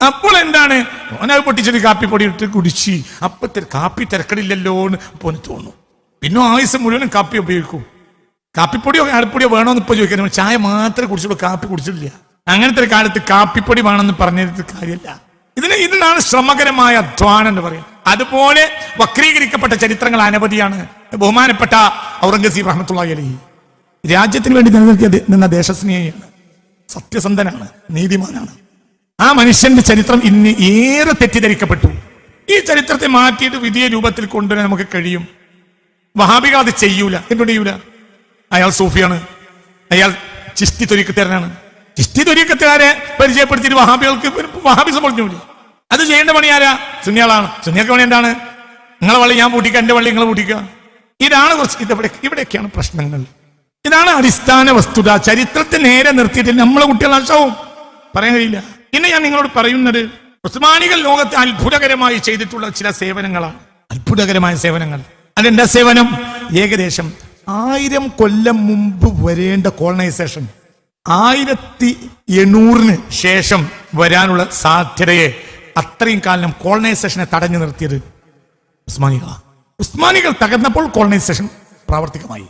അപ്പോൾ എന്താണ്? ഓനത് പൊട്ടിച്ചൊരു കാപ്പിപ്പൊടി ഇട്ട് കുടിച്ച് അപ്പൊ കാപ്പി തിരക്കടില്ലല്ലോ എന്ന് പോന് തോന്നും. പിന്നെ ആയുസ് മുഴുവനും കാപ്പി ഉപയോഗിക്കും. കാപ്പിപ്പൊടിയോ അരപ്പൊടിയോ വേണമെന്ന് ഇപ്പൊ ചോദിക്കാൻ, ചായ മാത്രമേ കുടിച്ചുള്ളൂ, കാപ്പി കുടിച്ചിട്ടില്ല. അങ്ങനത്തെ ഒരു കാലത്ത് കാപ്പിപ്പൊടി വേണമെന്ന് പറഞ്ഞിട്ട് കാര്യമില്ല. ഇതിനാണ് ശ്രമകരമായ അധ്വാനം എന്ന് പറയുന്നത്. അതുപോലെ വക്രീകരിക്കപ്പെട്ട ചരിത്രങ്ങൾ അനവധിയാണ്. ബഹുമാനപ്പെട്ട ഔറംഗസീബ് റഹ്മത്തുള്ളാഹി അലൈഹി രാജ്യത്തിന് വേണ്ടി നിന്ന ദേശസ്നേഹിയാണ്, സത്യസന്ധനാണ്, നീതിമാനാണ്. ആ മനുഷ്യന്റെ ചരിത്രം ഇന്ന് ഏറെ തെറ്റിദ്ധരിക്കപ്പെട്ടു. ഈ ചരിത്രത്തെ മാറ്റിയിട്ട് വിധിയ രൂപത്തിൽ കൊണ്ടുവരാൻ നമുക്ക് കഴിയും. വഹാബികൾ അത് ചെയ്യൂല. എന്തുകൊണ്ട് ചെയ്യൂല? അയാൾ സൂഫിയാണ്, അയാൾ ചിസ്തി ത്വരീഖത്തുകാരനാണ്. ചിസ്തി ത്വരീഖത്തുകാരെ പരിചയപ്പെടുത്തിയിട്ട് വഹാബികൾക്ക് വഹാബിസം പൊളിഞ്ഞൂലേ? അത് ചെയ്യേണ്ട പണി ആരാ? സുന്നികളാണ്. സുന്നിയൊക്കെ പണി എന്താണ്? നിങ്ങളെ വള്ളി ഞാൻ പൂട്ടിക്കുക, എന്റെ വള്ളി നിങ്ങൾ പൂട്ടിക്കുക. ഇതാണ് ഇവിടെയൊക്കെയാണ് പ്രശ്നങ്ങൾ. ഇതാണ് അടിസ്ഥാന വസ്തുത. ചരിത്രത്തെ നേരെ നിർത്തിയിട്ട് നമ്മളെ കുട്ടികൾ നഷ്ടവും പറയാൻ കഴിയില്ല. ഇന്ന് ഞാൻ നിങ്ങളോട് പറയുന്നത് ഉസ്മാനികൾ ലോകത്തെ അത്ഭുതകരമായി ചെയ്തിട്ടുള്ള ചില സേവനങ്ങളാണ്. അത്ഭുതകരമായ സേവനങ്ങൾ. അതെന്താ സേവനം? ഏകദേശം 1000 കൊല്ലം മുമ്പ് വരേണ്ട കോളനൈസേഷൻ 1800 ശേഷം വരാനുള്ള സാധ്യതയെ അത്രയും കാലം കോളനൈസേഷനെ തടഞ്ഞു നിർത്തിയത് ഉസ്മാനികളാണ്. ഉസ്മാനികൾ തകർന്നപ്പോൾ കോളനൈസേഷൻ പ്രാവർത്തികമായി.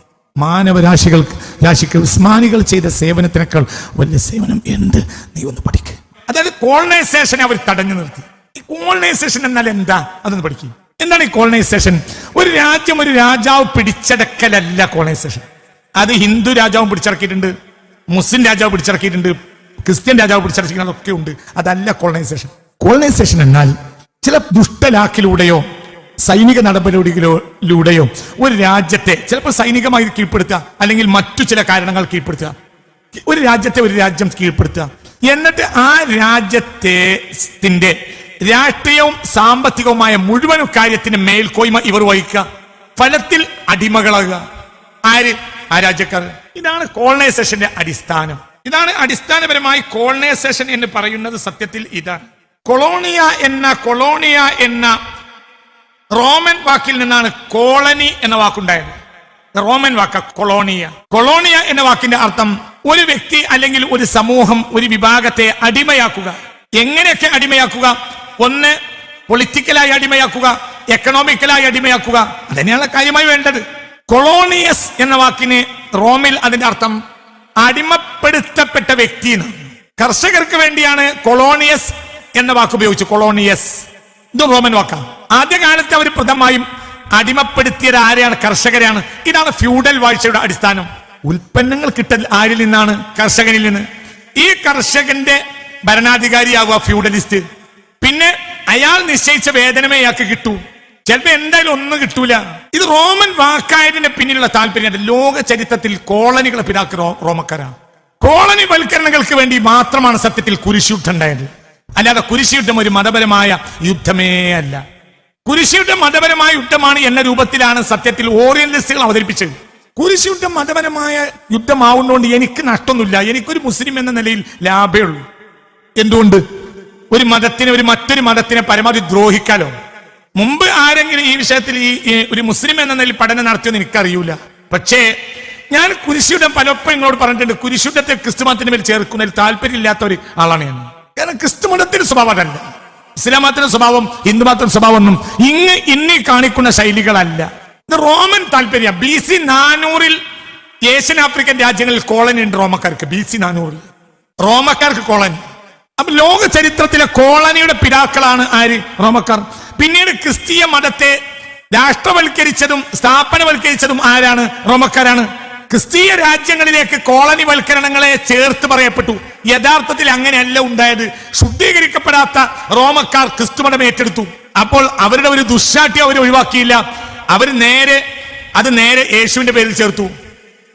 രാശിക്ക് ഉസ്മാനികൾ ചെയ്ത സേവനത്തിനേക്കാൾ വലിയ സേവനം എന്ത്, നീ ഒന്ന് പഠിക്കുക. അതായത് കോളനൈസേഷനെ അവർ തടഞ്ഞു നിർത്തി. ഈ കോളനൈസേഷൻ എന്നാൽ എന്താ, അതൊന്ന് പഠിക്കുക. എന്താണ് ഈ കോളനൈസേഷൻ? ഒരു രാജ്യം ഒരു രാജാവ് പിടിച്ചടക്കലല്ല കോളനൈസേഷൻ. അത് ഹിന്ദു രാജാവും പിടിച്ചടക്കിയിട്ടുണ്ട്, മുസ്ലിം രാജാവ് പിടിച്ചടക്കിയിട്ടുണ്ട്, ക്രിസ്ത്യൻ രാജാവ് പിടിച്ചടക്കിയിട്ടുണ്ട്, അതൊക്കെ ഉണ്ട്. അതല്ല കോളനൈസേഷൻ. കോളനൈസേഷൻ എന്നാൽ ചില ദുഷ്ടലാക്കിലൂടെയോ സൈനിക നടപടികളിലൂടെയോ ഒരു രാജ്യത്തെ ചിലപ്പോൾ സൈനികമായി കീഴ്പ്പെടുത്തുക, അല്ലെങ്കിൽ മറ്റു ചില കാരണങ്ങൾ കീഴ്പ്പെടുത്തുക. ഒരു രാജ്യം കീഴ്പ്പെടുത്തുക, എന്നിട്ട് ആ രാജ്യത്തിന്റെ രാഷ്ട്രീയവും സാമ്പത്തികവുമായ മുഴുവൻ കാര്യത്തിന് മേൽക്കോയ്മ ഇവർ വഹിക്കുക. ഫലത്തിൽ അടിമകളാകുക. ആര്? ആ രാജ്യക്കാർ. ഇതാണ് കോളനൈസേഷന്റെ അടിസ്ഥാനം. ഇതാണ് അടിസ്ഥാനപരമായി കോളനൈസേഷൻ എന്ന് പറയുന്നത്. സത്യത്തിൽ ഇതാണ്. കൊളോണിയ എന്ന റോമൻ വാക്കിൽ നിന്നാണ് കോളനി എന്ന വാക്കുണ്ടായത്. റോമൻ വാക്ക കൊളോണിയ. കൊളോണിയ എന്ന വാക്കിന്റെ അർത്ഥം ഒരു വ്യക്തി അല്ലെങ്കിൽ ഒരു സമൂഹം ഒരു വിഭാഗത്തെ അടിമയാക്കുക. എങ്ങനെയൊക്കെ അടിമയാക്കുക? ഒന്ന്, പൊളിറ്റിക്കലായി അടിമയാക്കുക, എക്കണോമിക്കലായി അടിമയാക്കുക. അതന്നെയാണ് കാര്യമായി വേണ്ടത്. കൊളോണിയസ് എന്ന വാക്കിന് റോമിൽ അതിന്റെ അർത്ഥം അടിമപ്പെടുത്തപ്പെട്ട വ്യക്തി. കർഷകർക്ക് വേണ്ടിയാണ് കൊളോണിയസ് എന്ന വാക്ക് ഉപയോഗിച്ചു. കൊളോണിയസ് ഇത് റോമൻ വാക്കാണ്. ആദ്യകാലത്ത് അവർ പ്രഥമമായും അടിമപ്പെടുത്തിയത് ആരെയാണ്? കർഷകരെയാണ്. ഇതാണ് ഫ്യൂഡൽ വാഴ്ചയുടെ അടിസ്ഥാനം. ഉൽപ്പന്നങ്ങൾ കിട്ടൽ ആരിൽ നിന്നാണ്? കർഷകനിൽ നിന്ന്. ഈ കർഷകന്റെ ഭരണാധികാരിയാവുക ഫ്യൂഡലിസ്റ്റ്. പിന്നെ അയാൾ നിശ്ചയിച്ച വേതനമേ അയാൾക്ക് കിട്ടൂ. ചിലപ്പോ എന്തായാലും ഒന്നും കിട്ടൂല. ഇത് റോമൻ വാക്കായതിന്റെ പിന്നിലുള്ള താല്പര്യം. ലോക ചരിത്രത്തിൽ കോളനികളെ പിതാക്ക റോമക്കാരാണ്. കോളനി വൽക്കരണങ്ങൾക്ക് വേണ്ടി മാത്രമാണ് സത്യത്തിൽ കുരിശുയുദ്ധം ഉണ്ടായത്. അല്ലാതെ കുരിശുയുദ്ധം ഒരു മതപരമായ യുദ്ധമേ അല്ല. കുരിശുയുദ്ധം മതപരമായ യുദ്ധമാണ് എന്ന രൂപത്തിലാണ് സത്യത്തിൽ ഓറിയന്റലിസ്റ്റുകൾ അവതരിപ്പിച്ചത്. കുരിശുയുദ്ധം മതപരമായ യുദ്ധമാവുന്നതുകൊണ്ട് എനിക്ക് നഷ്ടമൊന്നുമില്ല, എനിക്കൊരു മുസ്ലിം എന്ന നിലയിൽ ലാഭമേ ഉള്ളൂ. എന്തുകൊണ്ട്? ഒരു മറ്റൊരു മതത്തിനെ പരമാവധി ദ്രോഹിക്കാലോ. മുമ്പ് ആരെങ്കിലും ഈ വിഷയത്തിൽ ഈ ഒരു മുസ്ലിം എന്ന നിലയിൽ പഠനം നടത്തിയെന്ന് എനിക്കറിയൂല. പക്ഷേ ഞാൻ കുരിശുയുദ്ധം പലപ്പോഴും നിങ്ങളോട് പറഞ്ഞിട്ടുണ്ട്. കുരിശുദ്ധത്തെ ക്രിസ്തുമതത്തിന് മേൽ ചേർക്കുന്നതിൽ താല്പര്യമില്ലാത്ത ഒരു ആളാണ് ഞാൻ. കാരണം ക്രിസ്തുമതത്തിന്റെ സ്വഭാവം അതല്ല, ഇസ്ലാം മതത്തിന്റെ സ്വഭാവം, ഹിന്ദു മതത്തിന്റെ സ്വഭാവം ഒന്നും ഇന്ന് കാണിക്കുന്ന ശൈലികളല്ല. ഇത് റോമൻ താല്പര്യം. BC 400 ഏഷ്യൻ ആഫ്രിക്കൻ രാജ്യങ്ങളിൽ കോളനി ഉണ്ട് റോമക്കാർക്ക്. BC 400 റോമക്കാർക്ക് colony. അപ്പൊ ലോക ചരിത്രത്തിലെ കോളനിയുടെ പിതാക്കളാണ് ആര്? റോമക്കാർ. പിന്നീട് ക്രിസ്തീയ മതത്തെ രാഷ്ട്രവൽക്കരിച്ചതും സ്ഥാപനവൽക്കരിച്ചതും ആരാണ്? റോമക്കാരാണ്. ക്രിസ്തീയ രാജ്യങ്ങളിലേക്ക് കോളനി വൽക്കരണങ്ങളെ ചേർത്ത് പറയപ്പെട്ടു. യഥാർത്ഥത്തിൽ അങ്ങനെയല്ല ഉണ്ടായത്. ശുദ്ധീകരിക്കപ്പെടാത്ത റോമക്കാർ ക്രിസ്തുമതം ഏറ്റെടുത്തു. അപ്പോൾ അവരുടെ ഒരു ദുശ്ശാഠ്യം അവർ ഒഴിവാക്കിയില്ല. അവർ നേരെ യേശുവിന്റെ പേരിൽ ചേർത്തു.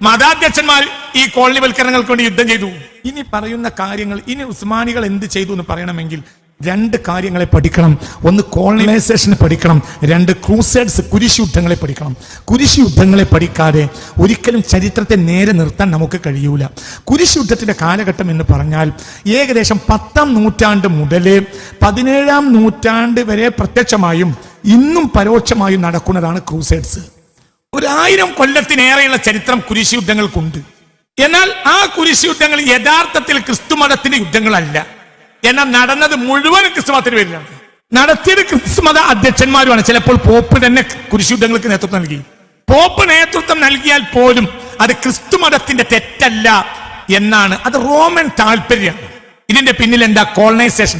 മതാധ്യക്ഷന്മാർ ഈ കോളനി വൽക്കരണങ്ങൾക്ക് വേണ്ടി യുദ്ധം ചെയ്തു. ഇനി പറയുന്ന കാര്യങ്ങൾ, ഇനി ഉസ്മാനികൾ എന്ത് ചെയ്തു എന്ന് പറയണമെങ്കിൽ രണ്ട് കാര്യങ്ങളെ പഠിക്കണം. ഒന്ന് കോളനൈസേഷനെ പഠിക്കണം, രണ്ട് ക്രൂസേഡ്സ് കുരിശുയുദ്ധങ്ങളെ പഠിക്കണം. കുരിശുയുദ്ധങ്ങളെ പഠിക്കാതെ ഒരിക്കലും ചരിത്രത്തെ നേരെ നിർത്താൻ നമുക്ക് കഴിയൂല. കുരിശുയുദ്ധത്തിന്റെ കാലഘട്ടം എന്ന് പറഞ്ഞാൽ ഏകദേശം 10ാം നൂറ്റാണ്ട് മുതൽ 17ാം നൂറ്റാണ്ട് വരെ പ്രത്യക്ഷമായും ഇന്നും പരോക്ഷമായും നടക്കുന്നതാണ് ക്രൂസേഡ്സ്. 1000 കൊല്ലത്തിനേറെയുള്ള ചരിത്രം കുരിശുയുദ്ധങ്ങൾക്കുണ്ട്. എന്നാൽ ആ കുരിശുയുദ്ധങ്ങൾ യഥാർത്ഥത്തിൽ ക്രിസ്തുമതത്തിന്റെ യുദ്ധങ്ങളല്ല. എന്നാൽ നടന്നത് മുഴുവൻ ക്രിസ്തുമതത്തിന് പേരിലാണ്. നടത്തിയത് ക്രിസ്തുമത അധ്യക്ഷന്മാരുമാണ്. ചിലപ്പോൾ പോപ്പ് തന്നെ കുരിശുയുദ്ധങ്ങൾക്ക് നേതൃത്വം നൽകി. പോപ്പ് നേതൃത്വം നൽകിയാൽ പോലും അത് ക്രിസ്തുമതത്തിന്റെ തെറ്റല്ല എന്നാണ്. അത് റോമൻ താല്പര്യമാണ്. ഇതിന്റെ പിന്നിൽ എന്താ? കോളനൈസേഷൻ.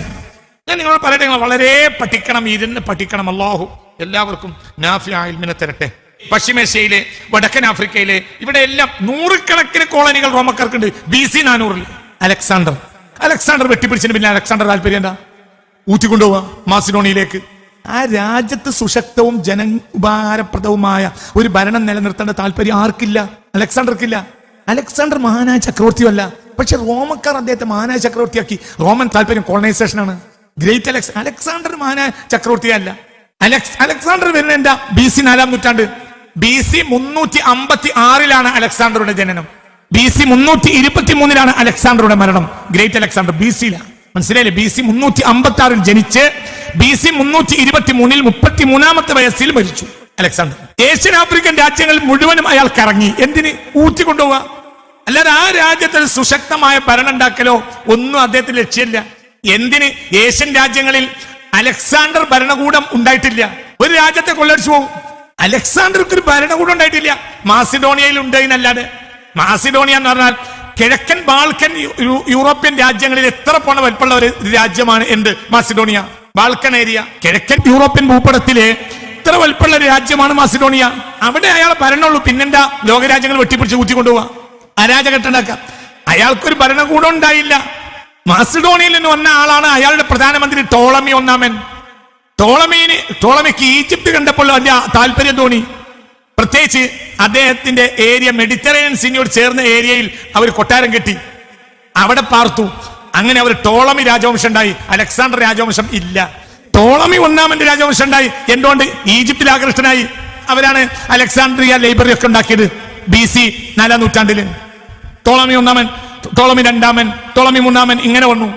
ഞാൻ നിങ്ങൾ പറയട്ടെ, നിങ്ങൾ വളരെ പഠിക്കണം, ഇരുന്ന് പഠിക്കണം. അല്ലാഹു എല്ലാവർക്കും നാഫിഅ ഇൽമിനെ തരട്ടെ. പശ്ചിമേഷ്യയിലെ, വടക്കൻ ആഫ്രിക്കയിലെ, ഇവിടെ എല്ലാം നൂറുകണക്കിന് കോളനികൾ റോമക്കാർക്കുണ്ട്. BC 400 അലക്സാണ്ടർ വെട്ടിപ്പിടിച്ചതിന് പിന്നെ അലക്സാണ്ടർ താല്പര്യം എന്താ? ഊറ്റിക്കൊണ്ടുപോവാ മാസിഡോണിയയിലേക്ക്. ആ രാജ്യത്ത് സുശക്തവും ഉപകാരപ്രദവുമായ ഒരു ഭരണം നിലനിർത്തേണ്ട താല്പര്യം ആർക്കില്ല? അലക്സാണ്ടർക്കില്ല. അലക്സാണ്ടർ മഹാനായ ചക്രവർത്തിയല്ല, പക്ഷെ റോമക്കാർ അദ്ദേഹത്തെ മഹാനായ ചക്രവർത്തിയാക്കി. റോമൻ താല്പര്യം കോളനൈസേഷനാണ്. ഗ്രേറ്റ് അലക്സാണ്ടർ മഹാനായ ചക്രവർത്തിയല്ല. അലക്സാണ്ടർ വരുന്ന എന്താ? BC 4ാം നൂറ്റാണ്ട്. BC 356 അലക്സാണ്ടറുടെ ജനനം. BC 323 അലക്സാണ്ടറുടെ മരണം. ഗ്രേറ്റ് അലക്സാണ്ടർ BC-ലാണ്. മനസ്സിലായില്ലേ? BC 356 ജനിച്ച് BC 323 33ാമത്തെ വയസ്സിൽ മരിച്ചു അലക്സാണ്ടർ. ഏഷ്യൻ ആഫ്രിക്കൻ രാജ്യങ്ങൾ മുഴുവനും അയാൾ കറങ്ങി. എന്തിന്? ഊറ്റിക്കൊണ്ടുപോവാ. അല്ലാതെ ആ രാജ്യത്തിൽ സുശക്തമായ ഭരണം ഉണ്ടാക്കലോ ഒന്നും അദ്ദേഹത്തിന് ലക്ഷ്യമില്ല. എന്തിന്? ഏഷ്യൻ രാജ്യങ്ങളിൽ അലക്സാണ്ടർ ഭരണകൂടം ഉണ്ടായിട്ടില്ല. ഒരു രാജ്യത്തെ കൊള്ളടിച്ചു പോകും. അലക്സാണ്ടർക്ക് ഒരു ഭരണകൂടം ഉണ്ടായിട്ടില്ല. മാസിഡോണിയയിൽ ഉണ്ട് എന്നല്ലാതെ. മാസിഡോണിയ എന്ന് പറഞ്ഞാൽ കിഴക്കൻ ബാൾക്കൻ യൂറോപ്യൻ രാജ്യങ്ങളിൽ എത്ര പോണ വലിപ്പമുള്ള ഒരു രാജ്യമാണ് എന്ത് മാസിഡോണിയ. ബാൾക്കൻ ഏരിയ കിഴക്കൻ യൂറോപ്യൻ ഭൂപടത്തിലെ ഇത്ര വലിപ്പമുള്ള ഒരു രാജ്യമാണ് മാസിഡോണിയ. അവിടെ അയാൾ ഭരണമുള്ളൂ. പിന്നെന്താ ലോകരാജ്യങ്ങൾ വെട്ടിപ്പിടിച്ച് കൂട്ടിക്കൊണ്ടുപോവാ, അരാജകട്ടുണ്ടാക്കുക. അയാൾക്കൊരു ഭരണകൂടം ഉണ്ടായില്ല. മാസിഡോണിയയിൽ നിന്ന് വന്ന ആളാണ് അയാളുടെ പ്രധാനമന്ത്രി ടോളമി ഒന്നാമൻ. ടോളമിക്ക് ഈജിപ്ത് കണ്ടപ്പോൾ വലിയ താല്പര്യം തോന്നി. പ്രത്യേകിച്ച് അദ്ദേഹത്തിന്റെ ഏരിയ മെഡിറ്ററേനിയൻ സീനോട് ചേർന്ന ഏരിയയിൽ അവർ കൊട്ടാരം കെട്ടി, അവിടെ പാർത്തു. അങ്ങനെ അവർ ടോളമി രാജവംശം ഉണ്ടായി. അലക്സാണ്ടർ രാജവംശം ഇല്ല. ടോളമി ഒന്നാമന്റെ രാജവംശം ഉണ്ടായി. എന്തുകൊണ്ട്? ഈജിപ്തിൽ ആകൃഷ്ടനായി. അവരാണ് അലക്സാണ്ട്രിയ ലൈബ്രറി ഒക്കെ ഉണ്ടാക്കിയത് BC 4-ാം നൂറ്റാണ്ടില്. ടോളമി ഒന്നാമൻ, ടോളമി രണ്ടാമൻ, ടോളമി മൂന്നാമൻ, ഇങ്ങനെ വന്നു.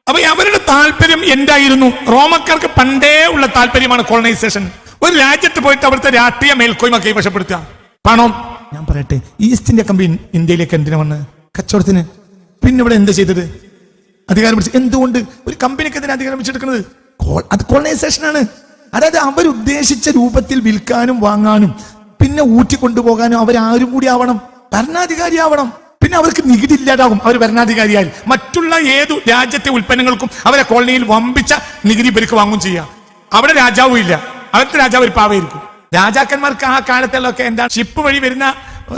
അപ്പൊ അവരുടെ താല്പര്യം എന്തായിരുന്നു? റോമക്കാർക്ക് പണ്ടേ ഉള്ള താല്പര്യമാണ് കോളനൈസേഷൻ. ഒരു രാജ്യത്ത് പോയിട്ട് അവിടുത്തെ രാഷ്ട്രീയ മേൽക്കോയ്മ കൈവശപ്പെടുത്തുക, പണം. ഞാൻ പറയട്ടെ, ഈസ്റ്റ് ഇന്ത്യ കമ്പനി ഇന്ത്യയിലേക്ക് എന്തിനാ വന്ന്? കച്ചവടത്തിന്. പിന്നെ ഇവിടെ എന്താ ചെയ്തത്? അധികാരം പിടിച്ച്. എന്തുകൊണ്ട്? ഒരു കമ്പനിക്ക് എന്തിനാ അധികാരം പിടിച്ചെടുക്കുന്നത്? അത് കോളനൈസേഷൻ ആണ്. അതായത് അവരുദ്ദേശിച്ച രൂപത്തിൽ വിൽക്കാനും വാങ്ങാനും പിന്നെ ഊറ്റിക്കൊണ്ടുപോകാനും അവരാരും കൂടി ആവണം, ഭരണാധികാരി ആവണം. പിന്നെ അവർക്ക് നികുതി ഇല്ലാതാകും അവർ ഭരണാധികാരിയായി. മറ്റുള്ള ഏതു രാജ്യത്തെ ഉൽപ്പന്നങ്ങൾക്കും അവരെ കോളനിയിൽ വമ്പിച്ച നികുതി ഇവർക്ക് വാങ്ങും ചെയ്യാം. അവിടെ രാജാവും ഇല്ല. അവിടുത്തെ രാജാവ് ഒരു പാവയായിരിക്കും. രാജാക്കന്മാർക്ക് ആ കാലത്തുള്ളൊക്കെ എന്താ, ഷിപ്പ് വഴി വരുന്ന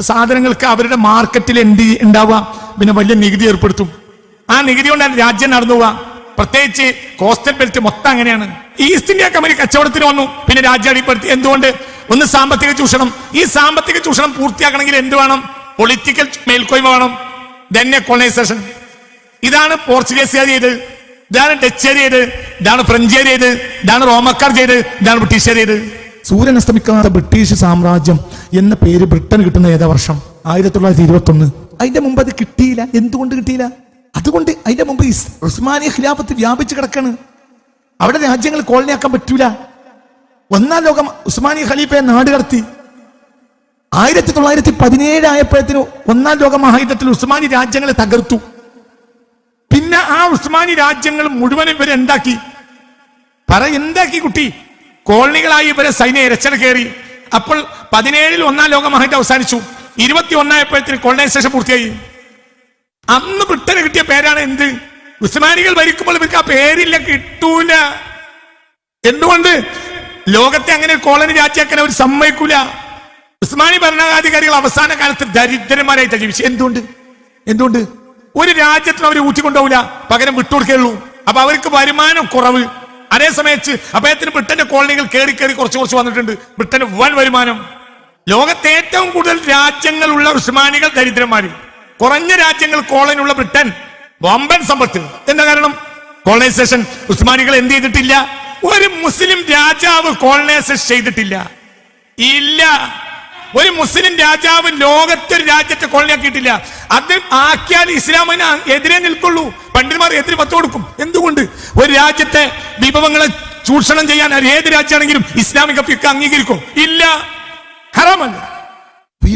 സാധനങ്ങൾക്ക് അവരുടെ മാർക്കറ്റിൽ എന്ത് ഉണ്ടാവുക? പിന്നെ വലിയ നികുതി ഏർപ്പെടുത്തും. ആ നികുതി കൊണ്ടാണ് രാജ്യം നടന്നു പോവാ. പ്രത്യേകിച്ച് കോസ്റ്റൽ ബെൽറ്റ് മൊത്തം അങ്ങനെയാണ്. ഈസ്റ്റ് ഇന്ത്യ കമ്പനി കച്ചവടത്തിന് വന്നു, പിന്നെ രാജ്യം അടിപ്പെടുത്തി. എന്തുകൊണ്ട്? ഒന്ന് സാമ്പത്തിക ചൂഷണം. ഈ സാമ്പത്തിക ചൂഷണം പൂർത്തിയാക്കണമെങ്കിൽ എന്ത് വേണം? പൊളിറ്റിക്കൽ മേൽക്കോയ്മ വേണം. തന്നെ കോളനൈസേഷൻ. ഇതാണ് പോർച്ചുഗീസുകാർ ചെയ്തത്, ഇതാണ് ഡച്ചുകാർ ചെയ്തത്, ഇതാണ് ഫ്രഞ്ചുകാർ ചെയ്തത്, ഇതാണ് റോമക്കാർ ചെയ്തത്, ഇതാണ് ബ്രിട്ടീഷുകാർ ചെയ്തത്. സൂര്യൻ അസ്തമിക്കാത്ത ബ്രിട്ടീഷ് സാമ്രാജ്യം എന്ന പേര് ബ്രിട്ടന് കിട്ടുന്ന ഏതാ വർഷം? 1921. അതിന്റെ മുമ്പ് അത് കിട്ടിയില്ല. എന്തുകൊണ്ട് കിട്ടിയില്ല? അതുകൊണ്ട് അതിന്റെ മുമ്പ് ഉസ്മാനിയ ഖിലാഫത്ത് വ്യാപിച്ചു കിടക്കാണ്. അവിടെ രാജ്യങ്ങൾ കോളനിയാക്കാൻ പറ്റൂല. ഒന്നാം ലോകം ഉസ്മാനിയ ഖലീഫയെ നാട് കടത്തി. 1917 ആയപ്പോഴത്തേന് ഒന്നാം ലോക മഹായുദ്ധത്തിൽ ഉസ്മാനി രാജ്യങ്ങളെ തകർത്തു. പിന്നെ ആ ഉസ്മാനി രാജ്യങ്ങൾ മുഴുവനും ഇവരെ എന്താക്കി? എന്താക്കി കുട്ടി? കോളനികളായി ഇവരെ സൈന്യ ഇരച്ചൽ കയറി. അപ്പോൾ 17 ഒന്നാം ലോക മഹായുദ്ധം അവസാനിച്ചു. 21 ആയപ്പോഴത്തേന് കോളനൈസേഷൻ പൂർത്തിയായി. അന്ന് ബ്രിട്ടന് കിട്ടിയ പേരാണ് എന്ത്? ഉസ്മാനികൾ ഭരിക്കുമ്പോൾ ഇവർക്ക് ആ പേരില്ല, കിട്ടൂല. എന്തുകൊണ്ട്? ലോകത്തെ അങ്ങനെ കോളനി രാജ്യമാക്കാൻ അവർ സമ്മതിക്കൂല. ഉസ്മാനി ഭരണാധികാരികൾ അവസാന കാലത്ത് ദരിദ്രന്മാരായിട്ട് ജീവിച്ചു. എന്തുകൊണ്ട്? ഒരു രാജ്യത്തിന് അവർ ഊറ്റിക്കൊണ്ടുപോകില്ല, പകരം വിട്ടുകൊടുക്കുകയുള്ളൂ. അപ്പൊ അവർക്ക് വരുമാനം കുറവ്. അതേസമയത്ത് അദ്ദേഹത്തിന് ബ്രിട്ടന്റെ കോളനികൾ കയറി കുറച്ച് വന്നിട്ടുണ്ട്. ബ്രിട്ടന് വൻ വരുമാനം. ലോകത്തെ ഏറ്റവും കൂടുതൽ രാജ്യങ്ങളുള്ള ഉസ്മാനികൾ ദരിദ്രന്മാര്, കുറഞ്ഞ രാജ്യങ്ങൾ കോളനിയുള്ള ബ്രിട്ടൻ വമ്പൻ സമ്പത്ത്. എന്താ കാരണം? കോളനൈസേഷൻ. ഉസ്മാനികൾ എന്ത് ചെയ്തിട്ടില്ല? ഒരു മുസ്ലിം രാജാവ് കോളനൈസേഷൻ ചെയ്തിട്ടില്ല. ഇല്ല. ഒരു മുസ്ലിം രാജാവ് ലോകത്തെ ഒരു രാജ്യത്തെ കോളനിയാക്കിയിട്ടില്ല. അത് ആക്കിയാൽ ഇസ്ലാമിന് എതിരെ നിൽക്കുള്ളൂ. പണ്ഡിതന്മാർ എതിരെ പത്ത് കൊടുക്കും. എന്തുകൊണ്ട്? ഒരു രാജ്യത്തെ വിഭവങ്ങളെ ചൂഷണം ചെയ്യാൻ ഏത് രാജ്യമാണെങ്കിലും ഇസ്ലാമിക ഫിഖ് അംഗീകരിക്കും? ഇല്ല, ഹറാമല്ല.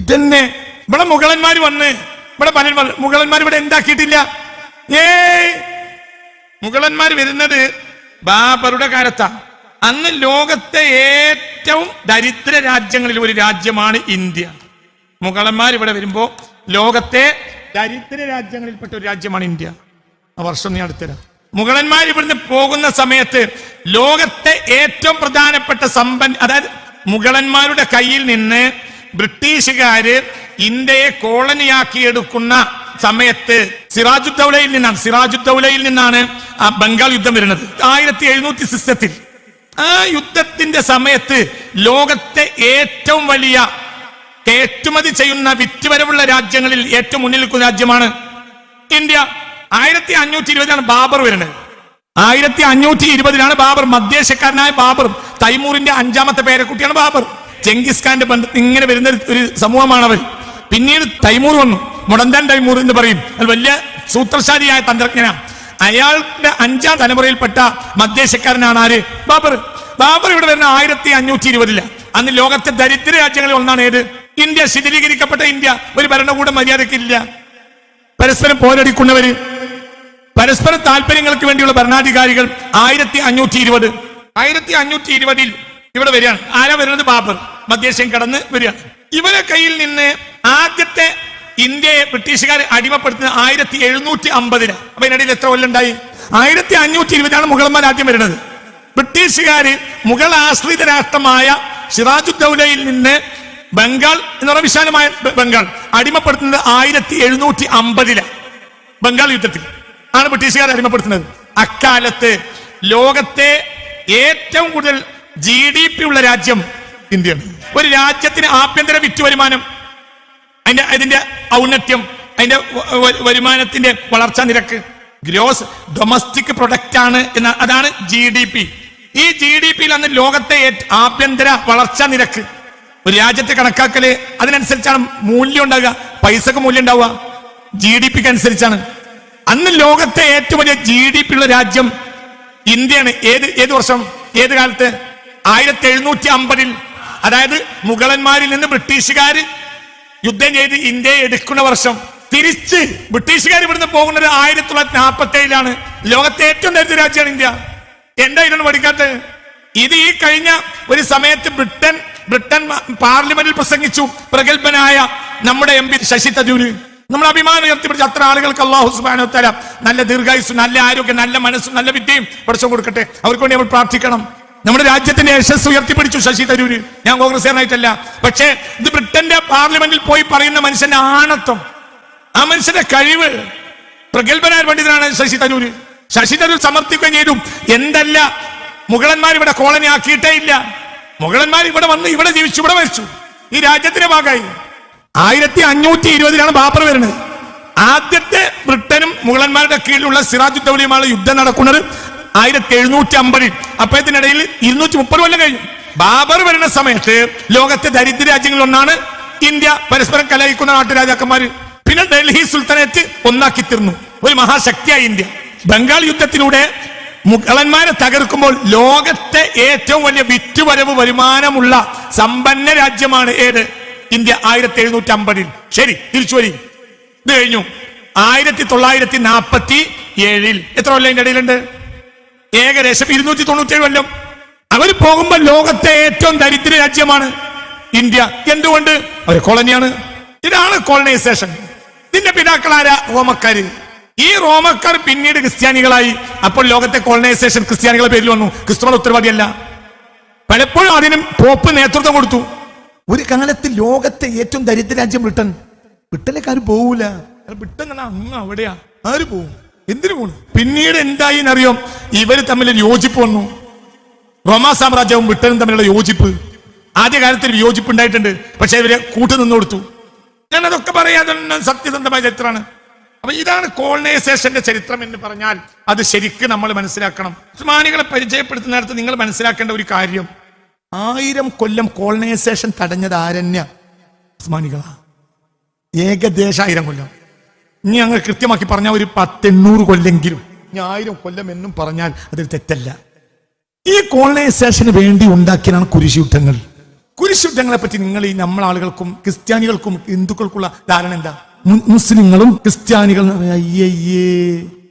ഇതന്നെ ഇവിടെ മുഗളന്മാർ വന്ന് മുഗളന്മാർ ഇവിടെ എന്താക്കിയിട്ടില്ല. മുഗളന്മാർ വരുന്നത് ബാബറുടെ കാലത്താണ്. അന്ന് ലോകത്തെ ഏറ്റവും ദരിദ്ര രാജ്യങ്ങളിൽ ഒരു രാജ്യമാണ് ഇന്ത്യ. മുഗളന്മാർ ഇവിടെ വരുമ്പോ ലോകത്തെ ദരിദ്ര രാജ്യങ്ങളിൽപ്പെട്ട ഒരു രാജ്യമാണ് ഇന്ത്യ. ആ വർഷം നീ അടുത്തരാം. മുഗളന്മാർ ഇവിടുന്ന് പോകുന്ന സമയത്ത് ലോകത്തെ ഏറ്റവും പ്രധാനപ്പെട്ട അതായത് മുഗളന്മാരുടെ കയ്യിൽ നിന്ന് ബ്രിട്ടീഷുകാര് ഇന്ത്യയെ കോളനിയാക്കിയെടുക്കുന്ന സമയത്ത് സിറാജുദ്ദൗലയിൽ നിന്നാണ് ആ ബംഗാൾ യുദ്ധം വരുന്നത്. 1700 ആ യുദ്ധത്തിന്റെ സമയത്ത് ലോകത്തെ ഏറ്റവും വലിയ കയറ്റുമതി ചെയ്യുന്ന വിറ്റുവരവുള്ള രാജ്യങ്ങളിൽ ഏറ്റവും മുന്നിൽ നിൽക്കുന്ന രാജ്യമാണ് ഇന്ത്യ. 1520 ബാബർ വരുന്നത്. 1520 ബാബർ, മധ്യേഷ്യക്കാരനായ ബാബർ, തൈമൂറിന്റെ 5ാമത്തെ പേരക്കുട്ടിയാണ് ബാബർ. ചെങ്കിസ് ഖാന്റെ ബന്ധത്തിൽ ഇങ്ങനെ വരുന്ന ഒരു സമൂഹമാണ് അവർ. പിന്നീട് തൈമൂർ വന്നു, മുടന്താൻ തൈമൂർ എന്ന് പറയും. അത് വലിയ സൂത്രശാലിയായ തന്ത്രജ്ഞനാണ്. അയാളുടെ 5ാം തലമുറയിൽപ്പെട്ട മധ്യേഷ്യക്കാരനാണ് ആര്? ബാബർ. ബാബർ ഇവിടെ വരുന്ന 1520. അന്ന് ലോകത്തെ ദരിദ്ര രാജ്യങ്ങളിൽ ഒന്നാണ് ഏത്? ഇന്ത്യ. ശിഥിലീകരിക്കപ്പെട്ട ഇന്ത്യ. ഒരു ഭരണകൂടം മര്യാദക്കില്ല. പരസ്പരം പോരടിക്കുന്നവര്, പരസ്പര താല്പര്യങ്ങൾക്ക് വേണ്ടിയുള്ള ഭരണാധികാരികൾ. 1520 ഇവിടെ വരികയാണ്. ആരാ വരുന്നത്? ബാബർ. മധ്യേഷ്യൻ കടന്ന് വരികയാണ്. ഇവരെ കയ്യിൽ നിന്ന് ആദ്യത്തെ ഇന്ത്യയെ ബ്രിട്ടീഷുകാർ അടിമപ്പെടുത്തുന്നത് 1750. അപ്പൊ ഇതിനിടയിൽ എത്ര കൊല്ലം ഉണ്ടായി? 1520 മുഗളന്മാർ ആദ്യം വരുന്നത്. ബ്രിട്ടീഷുകാര് മുഗൾ ആശ്രിത രാഷ്ട്രമായ സിറാജുദ്ദൗലയിൽ നിന്ന് ബംഗാൾ എന്ന് പറയുന്ന വിശാലമായ ബംഗാൾ അടിമപ്പെടുത്തുന്നത് 1750 ബംഗാൾ യുദ്ധത്തിൽ ആണ് ബ്രിട്ടീഷുകാർ അടിമപ്പെടുത്തുന്നത്. അക്കാലത്ത് ലോകത്തെ ഏറ്റവും കൂടുതൽ GDP ഉള്ള രാജ്യം ഇന്ത്യയാണ്. ഒരു രാജ്യത്തിന് ആഭ്യന്തര വിറ്റ് വരുമാനം, അതിന്റെ ഔന്നത്യം, അതിന്റെ വരുമാനത്തിന്റെ വളർച്ചാ നിരക്ക്, ഗ്രോസ് ഡൊമസ്റ്റിക് പ്രൊഡക്റ്റ് ആണ് എന്ന, അതാണ് GDP. ഈ GDPയിൽ അന്ന് ലോകത്തെ ആഭ്യന്തര വളർച്ചാ നിരക്ക് ഒരു രാജ്യത്തെ കണക്കാക്കല് അതിനനുസരിച്ചാണ് മൂല്യം ഉണ്ടാകുക, പൈസക്ക് മൂല്യം ഉണ്ടാവുക, GDPക്ക് അനുസരിച്ചാണ്. അന്ന് ലോകത്തെ ഏറ്റവും വലിയ GDP ഉള്ള രാജ്യം ഇന്ത്യയാണ്. ഏത് വർഷം, ഏത് കാലത്ത്? 1750. അതായത് മുഗളന്മാരിൽ നിന്ന് ബ്രിട്ടീഷുകാര് യുദ്ധം ചെയ്ത് ഇന്ത്യയെ എടുക്കുന്ന വർഷം. തിരിച്ച് ബ്രിട്ടീഷുകാർ ഇവിടുന്ന് പോകുന്നത് 1947 ലോകത്തെ ഏറ്റവും ദരിദ്ര രാജ്യമാണ് ഇന്ത്യ. എന്താ ഇതൊന്നും പഠിക്കാത്തത്? ഇത് ഈ കഴിഞ്ഞ ഒരു സമയത്ത് ബ്രിട്ടൻ പാർലമെന്റിൽ പ്രസംഗിച്ചു പ്രഗത്ഭനായ നമ്മുടെ MP ശശി തരൂര്. നമ്മുടെ അഭിമാനം ഉയർത്തിപ്പിടിച്ച അത്ര ആളുകൾക്ക് അല്ലാഹു സുബ്ഹാനഹു വ തആല നല്ല ദീർഘായുസ്സും നല്ല ആരോഗ്യം നല്ല മനസ്സും നല്ല വിദ്യയും പഠിച്ചു കൊടുക്കട്ടെ. അവർക്ക് വേണ്ടി നമ്മൾ പ്രാർത്ഥിക്കണം. നമ്മുടെ രാജ്യത്തിന്റെ യശസ് ഉയർത്തിപ്പിടിച്ചു ശശി തരൂര്. ഞാൻ കോൺഗ്രസ്സുകാരനായിട്ടല്ല, പക്ഷേ ഇത് ബ്രിട്ടന്റെ പാർലമെന്റിൽ പോയി പറയുന്ന മനുഷ്യന്റെ ആണത്വം, ആ മനുഷ്യന്റെ കഴിവ്. പ്രഗത്ഭനായ പണ്ഡിതനാണ് ശശി തരൂര്. ശശി തരൂർ സമർത്ഥിക്കുകയും ചെയ്തു, എന്തല്ല മുഗളന്മാർ ഇവിടെ കോളനി ആക്കിയിട്ടേ ഇല്ല. മുഗളന്മാർ ഇവിടെ വന്ന് ഇവിടെ ജീവിച്ചു, ഇവിടെ മരിച്ചു, ഈ രാജ്യത്തിന്റെ ഭാഗമായി. 1520 ബാബർ വരുന്നത്. ആദ്യത്തെ ബ്രിട്ടനും മുഗളന്മാരുടെ കീഴിലുള്ള സിറാജുദ്ദൗലയുമാണ് യുദ്ധം നടക്കുന്നത് 1750. അപ്പോഴത്തിനിടയിൽ 230 കൊല്ലം കഴിഞ്ഞു. ബാബർ വരുന്ന സമയത്ത് ലോകത്തെ ദരിദ്ര രാജ്യങ്ങളിൽ ഒന്നാണ് ഇന്ത്യ. പരസ്പരം കലഹിക്കുന്ന നാട്ടുരാജാക്കന്മാര്. പിന്നെ ഡൽഹി സുൽത്താനേറ്റ് ഒന്നാക്കി തീർന്നു, ഒരു മഹാശക്തിയായി ഇന്ത്യ. ബംഗാൾ യുദ്ധത്തിലൂടെ മുഗളന്മാരെ തകർക്കുമ്പോൾ ലോകത്തെ ഏറ്റവും വലിയ വിറ്റുവരവ് വരുമാനമുള്ള സമ്പന്ന രാജ്യമാണ് ഏത്? ഇന്ത്യ. 1750. ശരി, തിരിച്ചു വരി. ഇത് കഴിഞ്ഞു 1947. എത്ര കൊല്ലം ഇതിന്റെ ഇടയിലുണ്ട്? ഏകദേശം 297 കൊല്ലം. അവർ പോകുമ്പോൾ ലോകത്തെ ഏറ്റവും ദരിദ്ര രാജ്യമാണ് ഇന്ത്യ. എന്തുകൊണ്ട്? ഒരു കോളനിയാണ്. ഇതാണ് കോളനൈസേഷൻ. ഇതിന്റെ പിതാക്കളാരാ? റോമക്കാര്. ഈ റോമക്കാർ പിന്നീട് ക്രിസ്ത്യാനികളായി. അപ്പോൾ ലോകത്തെ കോളനൈസേഷൻ ക്രിസ്ത്യാനികളുടെ പേരിൽ വന്നു. ക്രിസ്തുമത ഉത്തരവാദിയല്ല. പലപ്പോഴും അതിനും പോപ്പ് നേതൃത്വം കൊടുത്തു. ഒരു കാലത്ത് ലോകത്തെ ഏറ്റവും ദരിദ്ര രാജ്യം ബ്രിട്ടൻ. ബ്രിട്ടനിലേക്ക് ആരും പോകൂല. ബ്രിട്ടൻ അങ്ങ് അവിടെയാ, ആര് പോവും? എന്തിനു പോണു? പിന്നീട് എന്തായി എന്നറിയോ? ഇവര് തമ്മിലൊരു യോജിപ്പ് വന്നു. റോമാ സാമ്രാജ്യവും ബ്രിട്ടനും തമ്മിലുള്ള യോജിപ്പ്. ആദ്യകാലത്ത് ഒരു യോജിപ്പ് ഉണ്ടായിട്ടുണ്ട്, പക്ഷെ ഇവരെ കൂട്ടുനിന്നു കൊടുത്തു. ഞാൻ അതൊക്കെ പറയാതെ സത്യസന്ധമായ ചരിത്രമാണ്. അപ്പൊ ഇതാണ് കോളനൈസേഷന്റെ ചരിത്രം എന്ന് പറഞ്ഞാൽ അത് ശരിക്കും നമ്മൾ മനസ്സിലാക്കണം. ഉസ്മാനികളെ പരിചയപ്പെടുത്തുന്നിടത്ത് നിങ്ങൾ മനസ്സിലാക്കേണ്ട ഒരു കാര്യം, 1000 കൊല്ലം കോളനൈസേഷൻ തടഞ്ഞത് ആരണ്യ? ഉസ്മാനികളാ. ഏകദേശം 1000 കൊല്ലം. ഇനി ഞങ്ങൾ കൃത്യമാക്കി പറഞ്ഞാൽ ഒരു 800 കൊല്ലെങ്കിലും. 1000 കൊല്ലം എന്നും പറഞ്ഞാൽ അതൊരു തെറ്റല്ല. ഈ കോളനൈസേഷന് വേണ്ടി ഉണ്ടാക്കിയതാണ് കുരിശുയുദ്ധങ്ങൾ. കുരിശുയുദ്ധങ്ങളെ പറ്റി നിങ്ങൾ ഈ നമ്മളാളുകൾക്കും ക്രിസ്ത്യാനികൾക്കും ഹിന്ദുക്കൾക്കുള്ള ധാരണ എന്താ? മുസ്ലിങ്ങളും ക്രിസ്ത്യാനികളും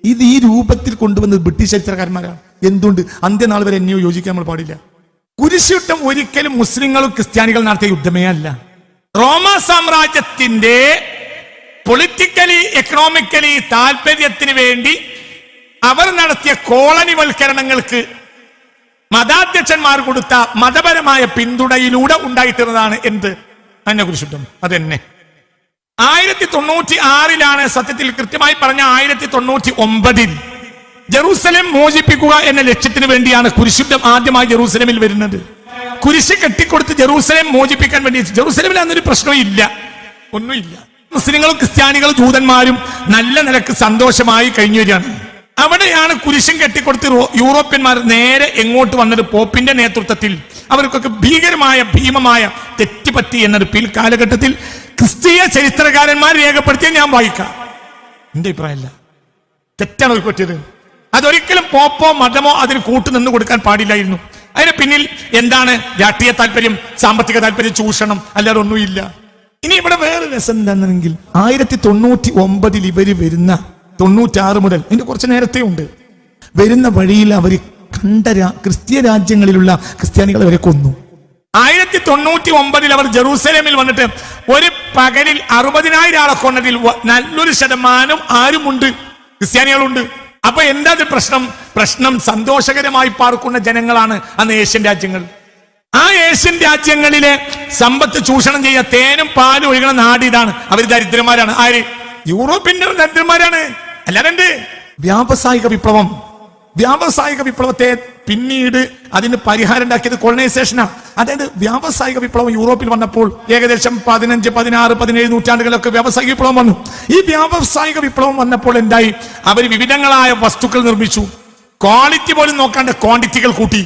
ഇത് ഈ രൂപത്തിൽ കൊണ്ടുവന്നത് ബ്രിട്ടീഷ് ചരിത്രകാരന്മാരാണ്. എന്തുകൊണ്ട്? അന്ത്യനാൾ വരെ എന്നെയോ യോജിക്കാൻ നമ്മൾ പാടില്ല. കുരിശുയുദ്ധം ഒരിക്കലും മുസ്ലിങ്ങളും ക്രിസ്ത്യാനികളും നടത്തിയ യുദ്ധമേ അല്ല. റോമാ സാമ്രാജ്യത്തിന്റെ പൊളിറ്റിക്കലി എക്കണോമിക്കലി താല്പര്യത്തിന് വേണ്ടി അവർ നടത്തിയ കോളനിവൽക്കരണങ്ങൾക്ക് മതാധ്യക്ഷന്മാർ കൊടുത്ത മതപരമായ പിന്തുണയിലൂടെ ഉണ്ടായിട്ടുള്ളതാണ് എന്ത്? തന്നെ കുരിശുദ്ധം. അതെന്നെ 1096 സത്യത്തിൽ കൃത്യമായി പറഞ്ഞ 1099 ജെറൂസലേം മോചിപ്പിക്കുക എന്ന ലക്ഷ്യത്തിന് വേണ്ടിയാണ് കുരിശുദ്ധം ആദ്യമായി ജെറൂസലേമിൽ വരുന്നത്. കുരിശ് കെട്ടിക്കൊടുത്ത് ജെറൂസലേം മോചിപ്പിക്കാൻ വേണ്ടി. ജെറൂസലേമിൽ അന്നൊരു പ്രശ്നവും ഇല്ല, ഒന്നുമില്ല. മുസ്ലിങ്ങളും ക്രിസ്ത്യാനികളും ജൂതന്മാരും നല്ല നിലക്ക് സന്തോഷമായി കഴിഞ്ഞു വരികയാണ്. അവിടെയാണ് കുരിശും കെട്ടിക്കൊടുത്ത് യൂറോപ്യന്മാർ നേരെ എങ്ങോട്ട് വന്നത്? പോപ്പിന്റെ നേതൃത്വത്തിൽ. അവർക്കൊക്കെ ഭീമമായ തെറ്റുപറ്റി എന്നത് പിൽക്കാലഘട്ടത്തിൽ ക്രിസ്തീയ ചരിത്രകാരന്മാർ രേഖപ്പെടുത്തിയ ഞാൻ വായിക്കാം. എന്റെ അഭിപ്രായമല്ല, തെറ്റാണ് അവർക്ക് പറ്റിയത്. അതൊരിക്കലും പോപ്പോ മതമോ അതിന് കൂട്ടുനിന്ന് കൊടുക്കാൻ പാടില്ലായിരുന്നു. അതിന് പിന്നിൽ എന്താണ്? രാഷ്ട്രീയ താല്പര്യം, സാമ്പത്തിക താല്പര്യം, ചൂഷണം, അല്ലാതെ ഒന്നുമില്ല. ഇനി ഇവിടെ വേറെ രസം എന്താണെങ്കിൽ 1099 ഇവര് വരുന്ന 96 മുതൽ ഇതിന്റെ കുറച്ച് നേരത്തെ ഉണ്ട്. വരുന്ന വഴിയിൽ അവർ കണ്ട ക്രിസ്ത്യ രാജ്യങ്ങളിലുള്ള ക്രിസ്ത്യാനികളെ വരെ കൊന്നു. 1099 അവർ ജെറൂസലേമിൽ വന്നിട്ട് ഒരു പകലിൽ 60,000 ആളെ കൊണ്ടതിൽ നല്ലൊരു ശതമാനം ആരുമുണ്ട്, ക്രിസ്ത്യാനികളുണ്ട്. അപ്പൊ എന്താ പ്രശ്നം സന്തോഷകരമായി പാർക്കുന്ന ജനങ്ങളാണ് അന്ന് ഏഷ്യൻ രാജ്യങ്ങൾ. ആ ഏഷ്യൻ രാജ്യങ്ങളിലെ സമ്പത്ത് ചൂഷണം ചെയ്യുക, തേനും പാലും ഒഴുകുന്ന നാട് ഇതാണ്. അവർ ദരിദ്രന്മാരാണ്. ആര്? യൂറോപ്യൻ ദരിദ്രന്മാരാണ്. അല്ലാതെ വ്യാവസായിക വിപ്ലവത്തെ പിന്നീട് അതിന് പരിഹാരം ഉണ്ടാക്കിയത് കോളനൈസേഷനാണ്. അതായത് വ്യാവസായിക വിപ്ലവം യൂറോപ്പിൽ വന്നപ്പോൾ ഏകദേശം 15, 16, 17 നൂറ്റാണ്ടുകളൊക്കെ വ്യാവസായിക വിപ്ലവം വന്നു. ഈ വ്യാവസായിക വിപ്ലവം വന്നപ്പോൾ എന്തായി? അവർ വിവിധങ്ങളായ വസ്തുക്കൾ നിർമ്മിച്ചു. ക്വാളിറ്റി പോലും നോക്കാണ്ട് ക്വാണ്ടിറ്റികൾ കൂട്ടി.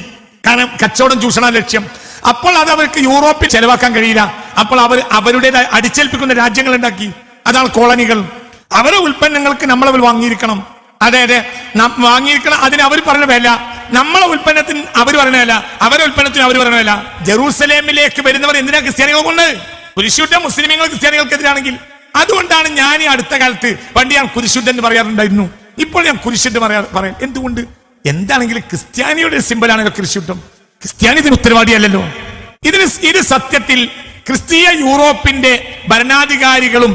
കാരണം കച്ചവടം ചൂഷണ ലക്ഷ്യം. അപ്പോൾ അത് അവർക്ക് യൂറോപ്പിൽ ചെലവാക്കാൻ കഴിയില്ല. അപ്പോൾ അവർ അവരുടേതായ അടിച്ചേൽപ്പിക്കുന്ന രാജ്യങ്ങൾ ഉണ്ടാക്കി. അതാണ് കോളനികൾ. അവരുടെ ഉൽപ്പന്നങ്ങൾക്ക് നമ്മളവർ വാങ്ങിയിരിക്കണം. അതെ വാങ്ങിയിരിക്കണം. അതിന് അവർ പറഞ്ഞ വില, നമ്മളെ ഉൽപ്പന്നത്തിന് അവർ പറഞ്ഞ വില, അവരുടെ ഉൽപ്പന്നത്തിന് അവർ പറഞ്ഞ വില. ജെറൂസലേമിലേക്ക് വരുന്നവർ എന്തിനാ ക്രിസ്ത്യാനികളെ കൊണ്ട്? കുരിശുദ്ധ മുസ്ലിമീങ്ങൾ ക്രിസ്ത്യാനികൾക്കെതിരാണെങ്കിൽ. അതുകൊണ്ടാണ് ഞാൻ ഈ അടുത്ത കാലത്ത് പണ്ട് ഞാൻ കുരിശുദ്ധൻ എന്ന് പറയാറുണ്ടായിരുന്നു. ഇപ്പോൾ ഞാൻ കുരിശുദ്ധ പറയാം. എന്തുകൊണ്ട്? എന്താണെങ്കിലും ക്രിസ്ത്യാനിയുടെ സിമ്പലാണല്ലോ കുരിശുദ്ധം. ക്രിസ്ത്യാനി ഇതിന് ഉത്തരവാദിയല്ലല്ലോ. ഇത് സത്യത്തിൽ ക്രിസ്തീയ യൂറോപ്പിന്റെ ഭരണാധികാരികളും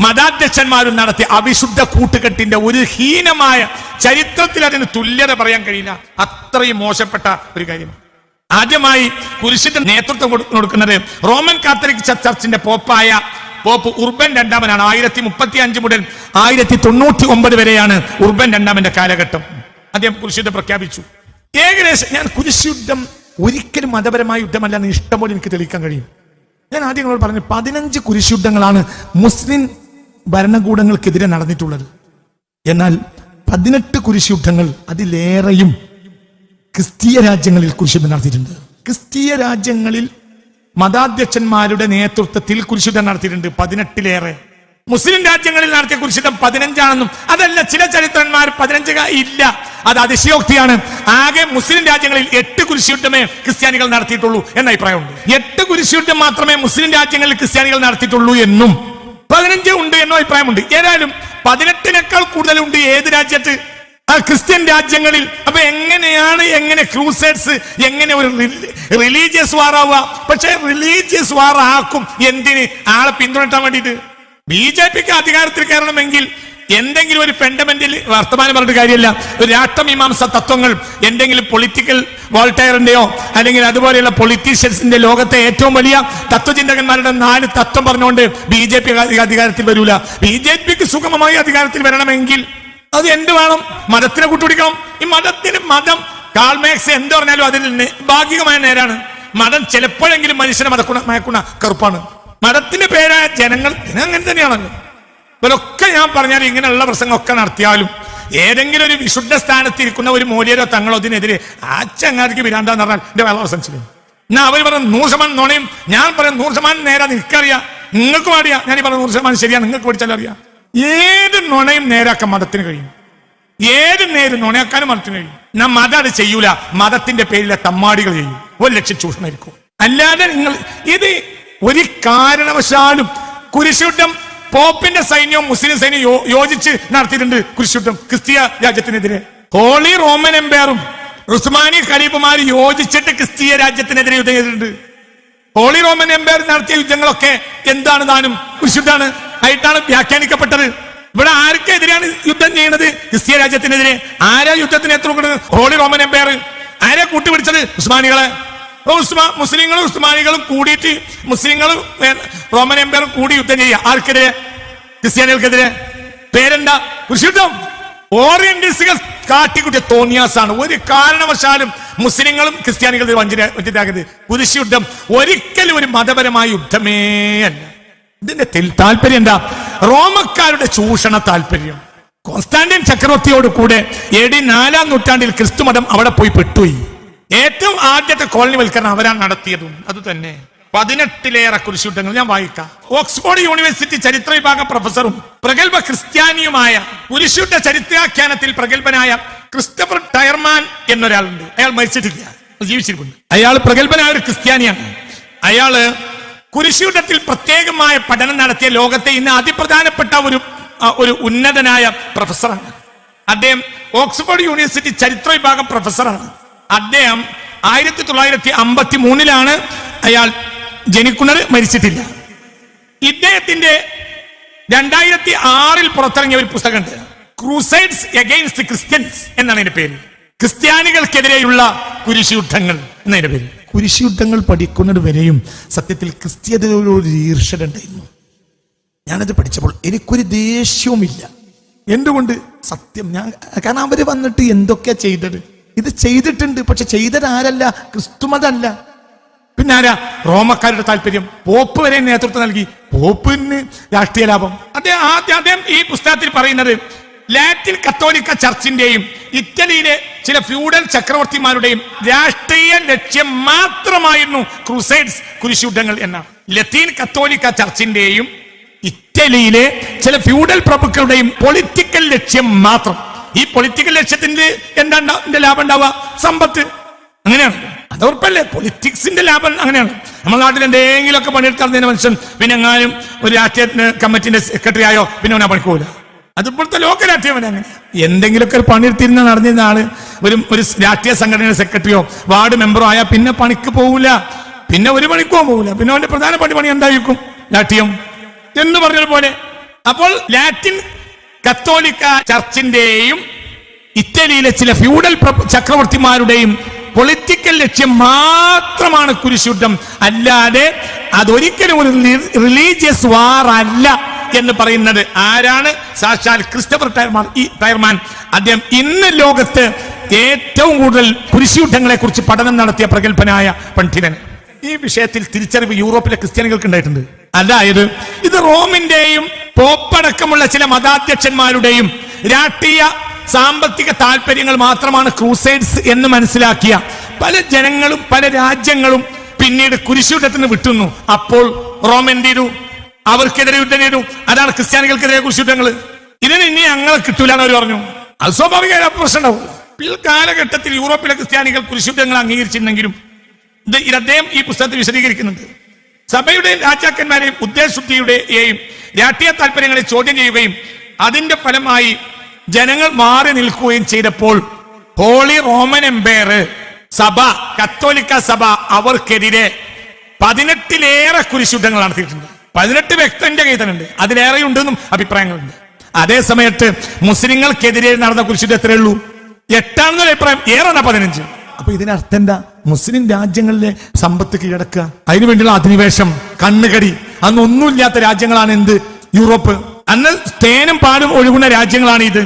മതാധ്യക്ഷന്മാരും നടത്തിയ അവിശുദ്ധ കൂട്ടുകെട്ടിന്റെ ഒരു ഹീനമായ ചരിത്രത്തിൽ അതിന് തുല്യത പറയാൻ കഴിയില്ല. അത്രയും മോശപ്പെട്ട ഒരു കാര്യമാണ്. ആദ്യമായി കുരിശിന്റെ നേതൃത്വം കൊടുക്കുന്നത് റോമൻ കാത്തലിക് ചർച്ചിന്റെ പോപ്പ് ഉർബൻ രണ്ടാമനാണ്. 1035 മുതൽ 1099 വരെയാണ് ഉർബൻ രണ്ടാമന്റെ കാലഘട്ടം. അദ്ദേഹം കുരിശുദ്ധം പ്രഖ്യാപിച്ചു. ഏകദേശം ഞാൻ കുരിശുദ്ധം ഒരിക്കലും മതപരമായ യുദ്ധമല്ലെന്ന് ഇഷ്ടംപോലെ എനിക്ക് തെളിയിക്കാൻ കഴിയും. ഞാൻ ആദ്യം നിങ്ങളോട് പറഞ്ഞു 15 കുരിശുദ്ധങ്ങളാണ് മുസ്ലിം ഭരണകൂടങ്ങൾക്കെതിരെ നടന്നിട്ടുള്ളത്. എന്നാൽ 18 കുരിശുദ്ധങ്ങൾ അതിലേറെയും ക്രിസ്തീയ രാജ്യങ്ങളിൽ കുരിശുദ്ധം നടത്തിയിട്ടുണ്ട്. ക്രിസ്തീയ രാജ്യങ്ങളിൽ മതാധ്യക്ഷന്മാരുടെ നേതൃത്വത്തിൽ കുരിശുദ്ധം നടത്തിയിട്ടുണ്ട് 18-ലേറെ. മുസ്ലിം രാജ്യങ്ങളിൽ നടത്തിയ കുരിശുദ്ധം 15 അതല്ല, ചില ചരിത്രന്മാർ 15 ഇല്ല, അത് അതിശയോക്തിയാണ്. ആകെ മുസ്ലിം രാജ്യങ്ങളിൽ 8 കുരിശുദ്ധമേ ക്രിസ്ത്യാനികൾ നടത്തിയിട്ടുള്ളൂ എന്ന അഭിപ്രായമുണ്ട്. 8 കുരിശുദ്ധം മാത്രമേ മുസ്ലിം രാജ്യങ്ങളിൽ ക്രിസ്ത്യാനികൾ നടത്തിയിട്ടുള്ളൂ എന്നും 15 ഉണ്ട് എന്നും അഭിപ്രായമുണ്ട്. ഏതായാലും 18-നേക്കാൾ കൂടുതലുണ്ട് ഏത് രാജ്യത്ത്? ആ ക്രിസ്ത്യൻ രാജ്യങ്ങളിൽ. അപ്പൊ എങ്ങനെ ക്രൂസേഡ്സ് എങ്ങനെ ഒരു റിലീജിയസ് വാർ ആവുക? പക്ഷെ റിലീജിയസ് വാർ ആക്കും എന്തിന്? ആളെ പിന്തുണട്ടാൻ വേണ്ടിയിട്ട്. BJPക്ക് അധികാരത്തിൽ കയറണമെങ്കിൽ എന്തെങ്കിലും ഒരു ഫണ്ടമെന്റൽ വർത്തമാനം പറഞ്ഞിട്ട് കാര്യമില്ല. ഒരു രാഷ്ട്രമീമാംസ തത്വങ്ങൾ എന്തെങ്കിലും പൊളിറ്റിക്കൽ വോൾട്ടയറിന്റെയോ അല്ലെങ്കിൽ അതുപോലെയുള്ള പൊളിറ്റീഷ്യൻസിന്റെ ലോകത്തെ ഏറ്റവും വലിയ തത്വചിന്തകന്മാരുടെ 4 തത്വം പറഞ്ഞുകൊണ്ട് BJP അധികാരത്തിൽ വരൂല. BJPക്ക് സുഗമമായി അധികാരത്തിൽ വരണമെങ്കിൽ അത് എന്ത് വേണം? മതത്തിനെ കൂട്ടുപിടിക്കണം. ഈ മതം കാൾമാക്സ് എന്ത് പറഞ്ഞാലും അതിൽ ഭാഗികമായ നേരാണ്. മതം ചിലപ്പോഴെങ്കിലും മനുഷ്യനെ മയക്കുന്ന കറുപ്പാണ്. മതത്തിന്റെ പേരായ ജനങ്ങൾ അങ്ങനെ തന്നെയാണല്ലോ. ഇവരൊക്കെ ഞാൻ പറഞ്ഞാൽ ഇങ്ങനെയുള്ള പ്രസംഗമൊക്കെ നടത്തിയാലും ഏതെങ്കിലും ഒരു വിശുദ്ധ സ്ഥാനത്തിരിക്കുന്ന ഒരു മൂല്യരോ തങ്ങളോ ഇതിനെതിരെ ആ ചങ്ങാതിക്ക് വിരാന്താന്ന് പറഞ്ഞാൽ എന്റെ വേള അവസാനിച്ചില്ല. എന്നാ അവർ പറയുന്നത് 100% നുണയും, ഞാൻ പറയുന്നത് 100% നേരാ. നിനക്കറിയാം, നിങ്ങൾക്ക് പാടിയാ. ഞാൻ പറയുന്നത് 100% ശരിയാ, നിങ്ങൾക്ക് പഠിച്ചാലും അറിയാം. ഏത് നുണയും നേരാക്കാൻ മതത്തിന് കഴിയും. ഏത് നേരും നുണയാക്കാനും മതത്തിന് കഴിയും. ഞാൻ മതം അത് ചെയ്യൂല. മതത്തിന്റെ പേരിലെ തമ്മാടികൾ ചെയ്യും. 1 ലക്ഷം ചൂഷണമായിരിക്കും. അല്ലാതെ നിങ്ങൾ ഇത് ഒരു കാരണവശാലും കുരിശുദ്ധം പോപ്പിന്റെ സൈന്യവും മുസ്ലിം സൈന്യവും യോജിച്ച് നടത്തിയിട്ടുണ്ട്. കുരിശുദ്ധം ക്രിസ്തീയ രാജ്യത്തിനെതിരെ. ഹോളി റോമൻ എംപയറും ഉസ്മാനി ഖലീഫുമാർ യോജിച്ചിട്ട് ക്രിസ്തീയ രാജ്യത്തിനെതിരെ യുദ്ധം ചെയ്തിട്ടുണ്ട്. ഹോളി റോമൻ എംപയർ നടത്തിയ യുദ്ധങ്ങളൊക്കെ എന്താണ്? താനും കുരിശുദ്ധാണ് ആയിട്ടാണ് വ്യാഖ്യാനിക്കപ്പെട്ടത്. ഇവിടെ ആർക്കെതിരെയാണ് യുദ്ധം ചെയ്യുന്നത്? ക്രിസ്തീയ രാജ്യത്തിനെതിരെ. ആരാ യുദ്ധത്തിന് എത്ര കൊടുക്കുന്നത്? Holy Roman Empire. ആരാ കൂട്ടുപിടിച്ചത്? ഉസ്മാനികളെ. മുസ്ലിങ്ങളും ഉസ്മാനികളും കൂടിയിട്ട് മുസ്ലിങ്ങളും റോമൻ എംപയറും കൂടി യുദ്ധം ചെയ്യുക. ആർക്കെതിരെ? ക്രിസ്ത്യാനികൾക്കെതിരെ. പേരെന്താ? കുരിശുദ്ധം. ഓറിയന്റലിസ്റ്റുകൾ കാട്ടിക്കുട്ടിയ തോന്നിയാസാണ്. ഒരു കാരണവശാലും മുസ്ലിങ്ങളും ക്രിസ്ത്യാനികളും വഞ്ചിതരാകരുത്. കുരിശുദ്ധം ഒരിക്കലും ഒരു മതപരമായ യുദ്ധമേ അല്ല. ഇതിന്റെ താല്പര്യം എന്താ? റോമക്കാരുടെ ചൂഷണ താല്പര്യം. കോൺസ്റ്റാന്റിൻ ചക്രവർത്തിയോട് കൂടെ AD 4-ാം നൂറ്റാണ്ടിൽ ക്രിസ്തുമതം അവിടെ പോയി പെട്ടുപോയി. ഏറ്റവും ആദ്യത്തെ കോളനിവൽക്കരണം അവരാണ് നടത്തിയതും. അത് തന്നെ 18-ലേറെ കുരിശുദ്ധങ്ങൾ ഞാൻ വായിക്കാം. ഓക്സ്ഫോർഡ് യൂണിവേഴ്സിറ്റി ചരിത്ര വിഭാഗം പ്രൊഫസറും പ്രഗത്ഭ ക്രിസ്ത്യാനിയുമായ കുരിശുദ്ധ ചരിത്രാഖ്യാനത്തിൽ പ്രഗത്ഭനായ ക്രിസ്റ്റഫർ ടയർമാൻ എന്നൊരാളുണ്ട്. അയാൾ മരിച്ചിട്ടില്ല, ജീവിച്ചിരിക്കുന്നു. അയാൾ പ്രഗത്ഭനായ ഒരു ക്രിസ്ത്യാനിയാണ്. അയാള് കുരിശുദ്ധത്തിൽ പ്രത്യേകമായ പഠനം നടത്തിയ ലോകത്തെ ഇന്ന് അതിപ്രധാനപ്പെട്ട ഒരു ഉന്നതനായ പ്രൊഫസറാണ്. അദ്ദേഹം ഓക്സ്ഫോർഡ് യൂണിവേഴ്സിറ്റി ചരിത്ര വിഭാഗം പ്രൊഫസറാണ്. അദ്ദേഹം 1953 അയാൾ ജനിക്കുന്നത് മരിച്ചിട്ടില്ല. ഇദ്ദേഹത്തിന്റെ 2006 പുറത്തിറങ്ങിയ ഒരു പുസ്തകമുണ്ട്, ക്രൂസൈഡ്സ് അഗെയിൻസ്റ്റ് ക്രിസ്ത്യൻസ് എന്നാണ് അതിന്റെ പേര്. ക്രിസ്ത്യാനികൾക്കെതിരെയുള്ള കുരിശുയുദ്ധങ്ങൾ എന്നതിന്റെ പേര്. കുരിശുയുദ്ധങ്ങൾ പഠിക്കുന്നത് വരെയും സത്യത്തിൽ ക്രിസ്ത്യതയോട് ഈർഷ്യണ്ടായിരുന്നു. ഞാനത് പഠിച്ചപ്പോൾ എനിക്കൊരു ദേഷ്യവുമില്ല. എന്തുകൊണ്ട്? സത്യം കാരണം അവര് വന്നിട്ട് എന്തൊക്കെയാ ചെയ്തത്? ഇത് ചെയ്തിട്ടുണ്ട്, പക്ഷെ ചെയ്തത് ആരല്ല? ക്രിസ്തുമതല്ല. പിന്നെ ആരാ? റോമക്കാരുടെ താല്പര്യം. പോപ്പ് വരെ നേതൃത്വം നൽകി. പോപ്പിന് രാഷ്ട്രീയ ലാഭം. അദ്ദേഹം ഈ പുസ്തകത്തിൽ പറയുന്നത് ലാറ്റിൻ കത്തോലിക്ക ചർച്ചിന്റെയും ഇറ്റലിയിലെ ചില ഫ്യൂഡൽ ചക്രവർത്തിമാരുടെയും രാഷ്ട്രീയ ലക്ഷ്യം മാത്രമായിരുന്നു ക്രൂസൈഡ്സ് കുരിശുയുദ്ധങ്ങൾ എന്നാണ്. ലത്തീൻ കത്തോലിക്ക ചർച്ചിന്റെയും ഇറ്റലിയിലെ ചില ഫ്യൂഡൽ പ്രഭുക്കളുടെയും പൊളിറ്റിക്കൽ ലക്ഷ്യം മാത്രം. ഈ പൊളിറ്റിക്കൽ ലക്ഷ്യത്തിന്റെ എന്താണ് ലാഭം ഉണ്ടാവുക? സമ്പത്ത്. അങ്ങനെയാണ്. അത് ഉറപ്പല്ലേ? പൊളിറ്റിക്സിന്റെ ലാഭം അങ്ങനെയാണ്. നമ്മുടെ നാട്ടിൽ എന്തെങ്കിലും ഒക്കെ പണിയെടുക്കാൻ മനുഷ്യൻ പിന്നെ എങ്ങാനും ഒരു രാഷ്ട്രീയ കമ്മിറ്റിന്റെ സെക്രട്ടറി ആയോ പിന്നെ അവനാ പണിക്കൂല. അതിപ്പോഴത്തെ ലോക്കൽ രാഷ്ട്രീയം അങ്ങനെ എന്തെങ്കിലുമൊക്കെ ഒരു പണിയെടുത്തിരുന്ന നടന്നിരുന്ന ആള് ഒരു രാഷ്ട്രീയ സംഘടനയുടെ സെക്രട്ടറിയോ വാർഡ് മെമ്പറോ ആയാൽ പിന്നെ പണിക്ക് പോകൂല, പിന്നെ ഒരു പണിക്കോ പോകൂല. പിന്നെ അവന്റെ പ്രധാനപ്പെട്ട പണി എന്തായിരിക്കും? രാഷ്ട്രീയം എന്ന് പറഞ്ഞതുപോലെ. അപ്പോൾ ലാറ്റിൻ കത്തോലിക്ക ചർച്ചിന്റെയും ഇറ്റലിയിലെ ചില ഫ്യൂഡൽ ചക്രവർത്തിമാരുടെയും പൊളിറ്റിക്കൽ ലക്ഷ്യം മാത്രമാണ് കുരിശുയുദ്ധം, അല്ലാതെ അതൊരിക്കലും ഒരു റിലീജിയസ് വാർ അല്ല എന്ന് പറയുന്നത് ആരാണ്? സാക്ഷാൽ ക്രിസ്റ്റഫർ ടയർമാൻ. അദ്ദേഹം ഇന്ന് ലോകത്ത് ഏറ്റവും കൂടുതൽ കുരിശുയുദ്ധങ്ങളെ കുറിച്ച് പഠനം നടത്തിയ പ്രഗത്ഭനായ പണ്ഡിതൻ. ഈ വിഷയത്തിൽ തിരിച്ചറിവ് യൂറോപ്പിലെ ക്രിസ്ത്യാനികൾക്ക് ഉണ്ടായിട്ടുണ്ട്. അതായത് ഇത് റോമിന്റെയും പോപ്പടക്കമുള്ള ചില മതാധ്യക്ഷന്മാരുടെയും രാഷ്ട്രീയ സാമ്പത്തിക താല്പര്യങ്ങൾ മാത്രമാണ് ക്രൂസൈഡ്സ് എന്ന് മനസ്സിലാക്കിയ പല ജനങ്ങളും പല രാജ്യങ്ങളും പിന്നീട് കുരിശുയുദ്ധത്തിന് വിട്ടുന്നു. അപ്പോൾ റോം എന്ത് ചെയ്തു? അവർക്കെതിരെ യുദ്ധം ചെയ്തു. അതാണ് ക്രിസ്ത്യാനികൾക്കെതിരെ കുരിശുയുദ്ധങ്ങൾ. ഇതിന് ഇനി ഞങ്ങളെ കിട്ടൂല എന്ന് അവർ പറഞ്ഞു. അത് സ്വാഭാവികമായ പ്രശ്നം ഉണ്ടാവും. പിൽക്കാലഘട്ടത്തിൽ യൂറോപ്പിലെ ക്രിസ്ത്യാനികൾ കുരിശുയുദ്ധങ്ങൾ അംഗീകരിച്ചിരുന്നെങ്കിലും ഇത് അദ്ദേഹം ഈ പുസ്തകത്തിൽ വിശദീകരിക്കുന്നുണ്ട്. സഭയുടെയും രാജാക്കന്മാരെയും ഉദ്ദേശശുദ്ധിയുടെയും രാഷ്ട്രീയ താല്പര്യങ്ങളെ ചോദ്യം ചെയ്യുകയും അതിന്റെ ഫലമായി ജനങ്ങൾ മാറി നിൽക്കുകയും ചെയ്തപ്പോൾ ഹോളി റോമൻ എംപയർ സഭ, കത്തോലിക്ക സഭ അവർക്കെതിരെ 18ലേറെ കുരിശുയുദ്ധങ്ങൾ നടത്തിയിട്ടുണ്ട്. 18 വ്യക്തന്റെ കൈതനുണ്ട്, അതിലേറെ ഉണ്ടെന്നും അഭിപ്രായങ്ങളുണ്ട്. അതേ സമയത്ത് മുസ്ലിങ്ങൾക്കെതിരെ നടന്ന കുരിശുയുദ്ധം എത്രയേ ഉള്ളൂ? 8 അഭിപ്രായം, ഏറെ 15. അപ്പൊ ഇതിനർത്ഥം എന്താ? മുസ്ലിം രാജ്യങ്ങളിലെ സമ്പത്ത് കീഴടക്കുക, അതിനുവേണ്ടിയുള്ള അധിനിവേശം, കണ്ണുകടി. അന്ന് ഒന്നുമില്ലാത്ത രാജ്യങ്ങളാണ് എന്ത്? യൂറോപ്പ്. അന്ന് തേനും പാലും ഒഴുകുന്ന രാജ്യങ്ങളാണ് ഇത്.